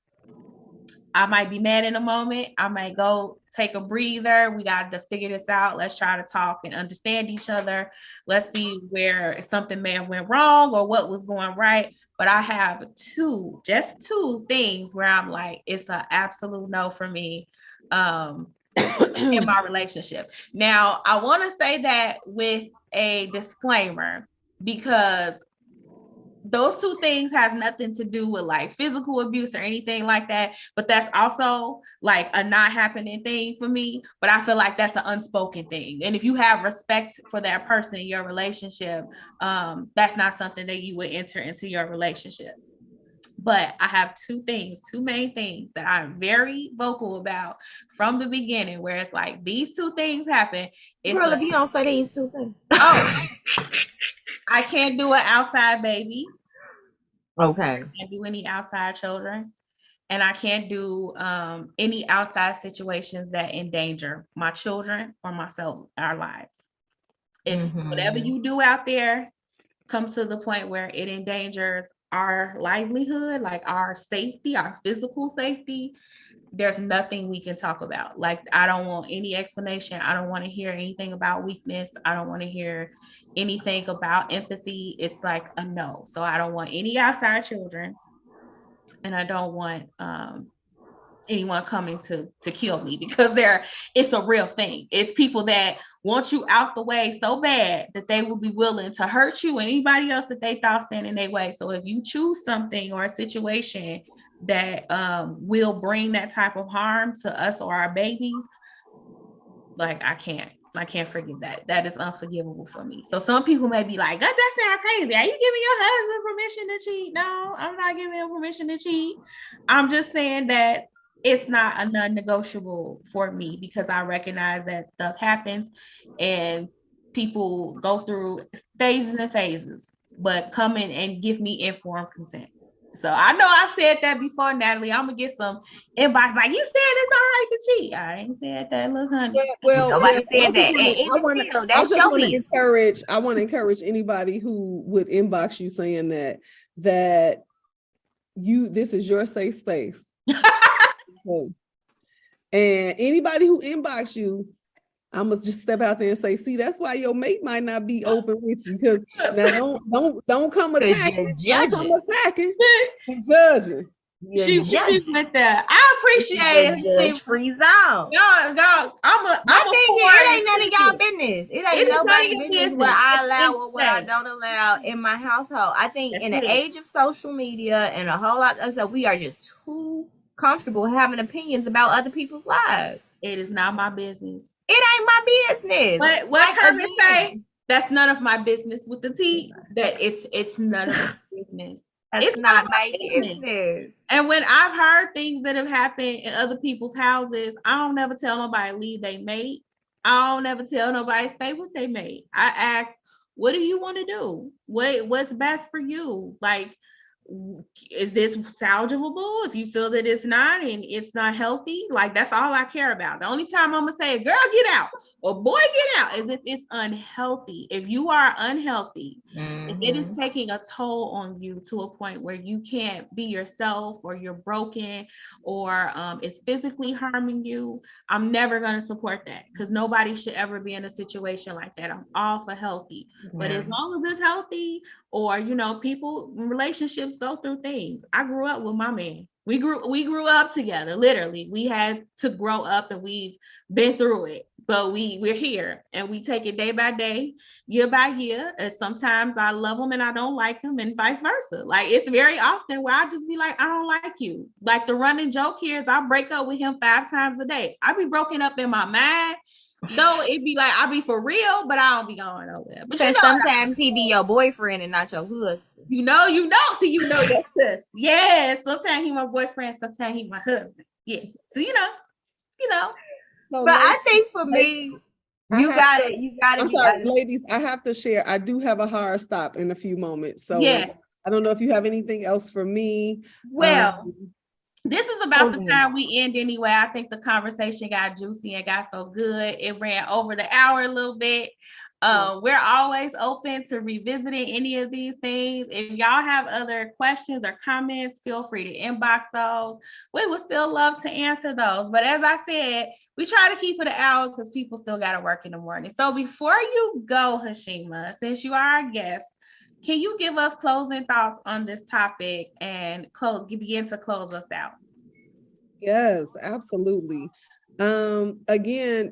I might be mad in a moment. I might go take a breather. We got to figure this out. Let's try to talk and understand each other. Let's see where something may have went wrong or what was going right. But I have just two things where I'm like, it's an absolute no for me in my relationship. Now, I want to say that with a disclaimer, because those 2 things has nothing to do with like physical abuse or anything like that, but that's also like a not happening thing for me. But I feel like that's an unspoken thing, and if you have respect for that person in your relationship, that's not something that you would enter into your relationship. But I have 2 main things that I'm very vocal about from the beginning, where it's like these 2 things happen. Girl, if you don't say these 2 things. Oh, I can't do an outside baby. Okay. I can't do any outside children. And I can't do any outside situations that endanger my children or myself, our lives. If whatever you do out there comes to the point where it endangers our livelihood, like our safety, our physical safety, there's nothing we can talk about. Like, I don't want any explanation. I don't want to hear anything about weakness. I don't want to hear anything about empathy. It's like a no. So I don't want any outside children, and I don't want anyone coming to kill me, because it's a real thing. It's people that want you out the way so bad that they will be willing to hurt you and anybody else that they thought stand in their way. So if you choose something or a situation that will bring that type of harm to us or our babies, like I can't forgive that. That is unforgivable for me. So some people may be like, that sounds crazy. Are you giving your husband permission to cheat? No, I'm not giving him permission to cheat. I'm just saying that it's not a non-negotiable for me, because I recognize that stuff happens and people go through stages and phases, but come in and give me informed consent. So I know I've said that before, Natalie. I'm gonna get some inbox like, you said it's all right to cheat. I ain't said that, look, honey. Well, nobody said that. I want to encourage anybody who would inbox you saying that this is your safe space. And anybody who inbox you, I must just step out there and say, see, that's why your mate might not be open with you. Because now don't come attacking. Don't come attacking and judging. She went there. I appreciate it. Judge-free zone. Y'all, My thing is, it ain't none of y'all business. It ain't nobody's business what I allow or what I don't allow in my household. I think in the age of social media and a whole lot of stuff, we are just too comfortable having opinions about other people's lives. It is not my business. It ain't my business. But what Herman say? That's none of my business with the T. That it's none of my business. It's not my business. And when I've heard things that have happened in other people's houses, I don't never tell nobody leave they mate. I don't never tell nobody stay with they mate. I ask, what do you want to do? What's best for you? Like, is this salvageable? If you feel that it's not and it's not healthy, like that's all I care about. The only time I'm gonna say, girl, get out or boy, get out is if it's unhealthy. If you are unhealthy, if it is taking a toll on you to a point where you can't be yourself or you're broken or it's physically harming you, I'm never gonna support that because nobody should ever be in a situation like that. I'm all for healthy, but as long as it's healthy, or people, relationships go through things. I grew up with my man. We grew up together. Literally, we had to grow up, and we've been through it. But we're here, and we take it day by day, year by year. And sometimes I love him and I don't like him, and vice versa. Like it's very often where I just be like, I don't like you. Like the running joke here is I break up with him 5 times a day. I be broken up in my mind. Though it be like I be for real, but I don't be going nowhere. But sometimes he be your boyfriend and not your husband. See, that sis. Yeah, sometimes he my boyfriend, sometimes he my husband. Yeah, so So, but I think for me, you gotta. I'm sorry, ladies. I have to share. I do have a hard stop in a few moments. So yes, I don't know if you have anything else for me. Well. This is about the time we end anyway. I think the conversation got juicy and got so good. It ran over the hour a little bit. We're always open to revisiting any of these things. If y'all have other questions or comments, feel free to inbox those. We would still love to answer those. But as I said, we try to keep it an hour because people still got to work in the morning. So before you go, Hashima, since you are our guest, can you give us closing thoughts on this topic and begin to close us out? Yes, absolutely. Again,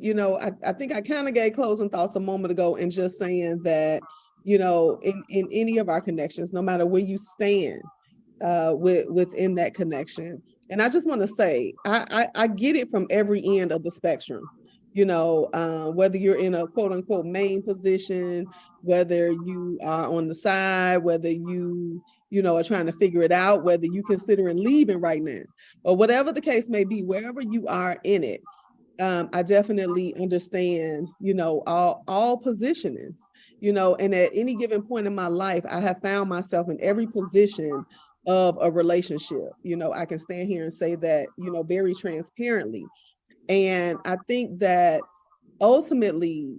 I think I kind of gave closing thoughts a moment ago and just saying that, in any of our connections, no matter where you stand within that connection. And I just want to say, I get it from every end of the spectrum. Whether you're in a quote unquote main position, whether you are on the side, whether you are trying to figure it out, whether you considering leaving right now, or whatever the case may be, wherever you are in it, I definitely understand, all positionings, and at any given point in my life, I have found myself in every position of a relationship. I can stand here and say that, very transparently. And I think that ultimately,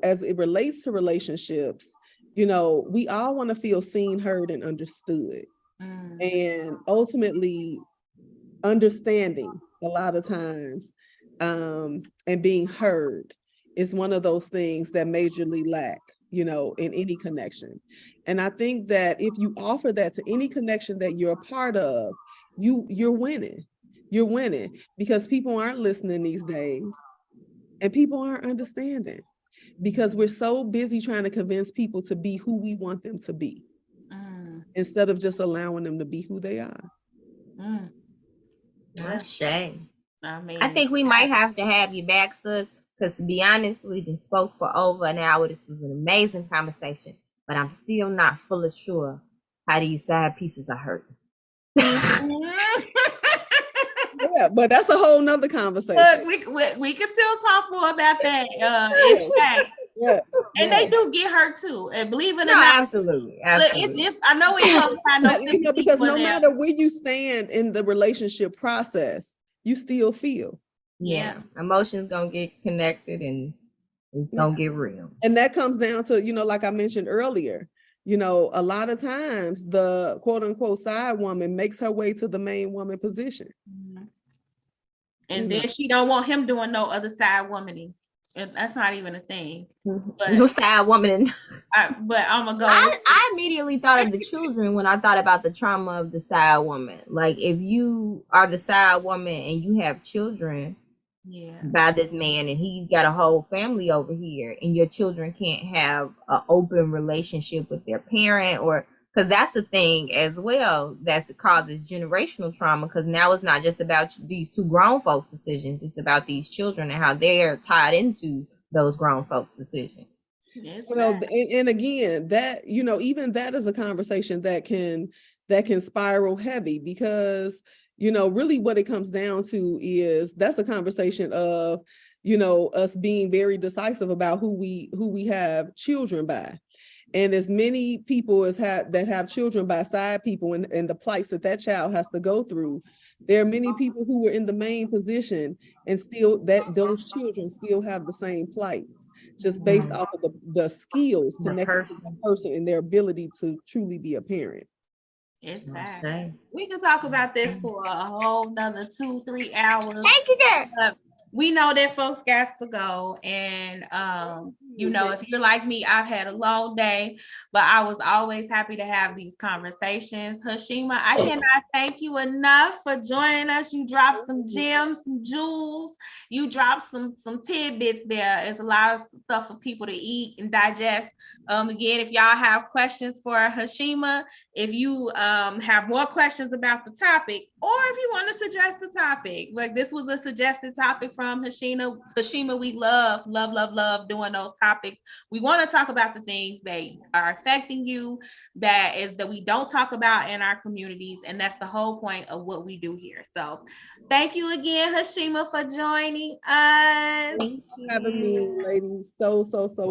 as it relates to relationships, we all want to feel seen, heard, and understood. And ultimately, understanding a lot of times and being heard is one of those things that majorly lack, in any connection. And I think that if you offer that to any connection that you're a part of, you're winning. You're winning because people aren't listening these days and people aren't understanding because we're so busy trying to convince people to be who we want them to be instead of just allowing them to be who they are. That's shame. I think we might have to have you back, sis, because to be honest, we just spoke for over an hour. This was an amazing conversation, but I'm still not fully sure how these side pieces are hurting. Yeah, but that's a whole nother conversation. Look, we can still talk more about that. In fact, and they do get hurt too. And believe it or not, absolutely. I know it's because no matter where you stand in the relationship process, you still feel. Yeah, emotions gonna get connected and it's gonna get real. And that comes down to, like I mentioned earlier, a lot of times the quote unquote side woman makes her way to the main woman position. And then she don't want him doing no other side womaning. And that's not even a thing. But, no side woman. but I'm gonna go. I immediately thought of the children when I thought about the trauma of the side woman. Like if you are the side woman and you have children by this man and he's got a whole family over here and your children can't have an open relationship with their parent, or because that's the thing as well that causes generational trauma, because now it's not just about these two grown folks' decisions, it's about these children and how they're tied into those grown folks' decisions. Well, and again, that, you know, even that is a conversation that can spiral heavy, because, you know, really what it comes down to is that's a conversation of, you know, us being very decisive about who we have children by. And as many people as that have children by side people and the plights that child has to go through, there are many people who are in the main position and still that those children still have the same plight, just based off of the skills connected to the person and their ability to truly be a parent. It's fine. We can talk about this for a whole nother 2-3 hours. Thank you, girl. We know that folks got to go, and you know, if you're like me, I've had a long day, but I was always happy to have these conversations. Hashima, I cannot thank you enough for joining us. You dropped some gems, some jewels. You dropped some tidbits there. There's a lot of stuff for people to eat and digest. Again, if y'all have questions for Hashima, if you have more questions about the topic, or if you want to suggest a topic, like this was a suggested topic from Hashima. Hashima, we love doing those topics. We want to talk about the things that are affecting you, that we don't talk about in our communities, and that's the whole point of what we do here. So thank you again, Hashima, for joining us. Thank you for having me, ladies. So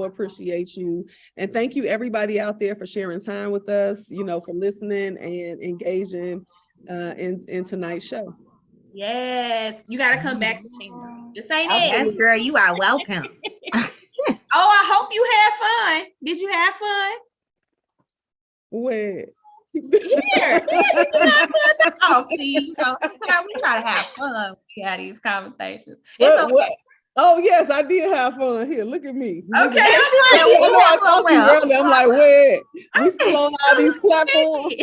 appreciate you. And thank you everybody out there for sharing time with us, you know, for listening and engaging in tonight's show. Yes, you got to come back to Hashima. This ain't it. Yes, girl, you are welcome. Oh, I hope you had fun. Did you have fun? Where? Here. Oh, see, you know, sometimes we try to have fun when we have these conversations. Oh, yes, I did have fun. Here, look at me. Okay. I'm like, wait, we still on all these platforms.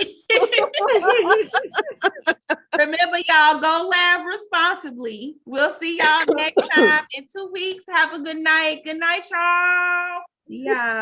Remember, y'all, go laugh responsibly. We'll see y'all next time in 2 weeks. Have a good night. Good night, y'all. Yeah.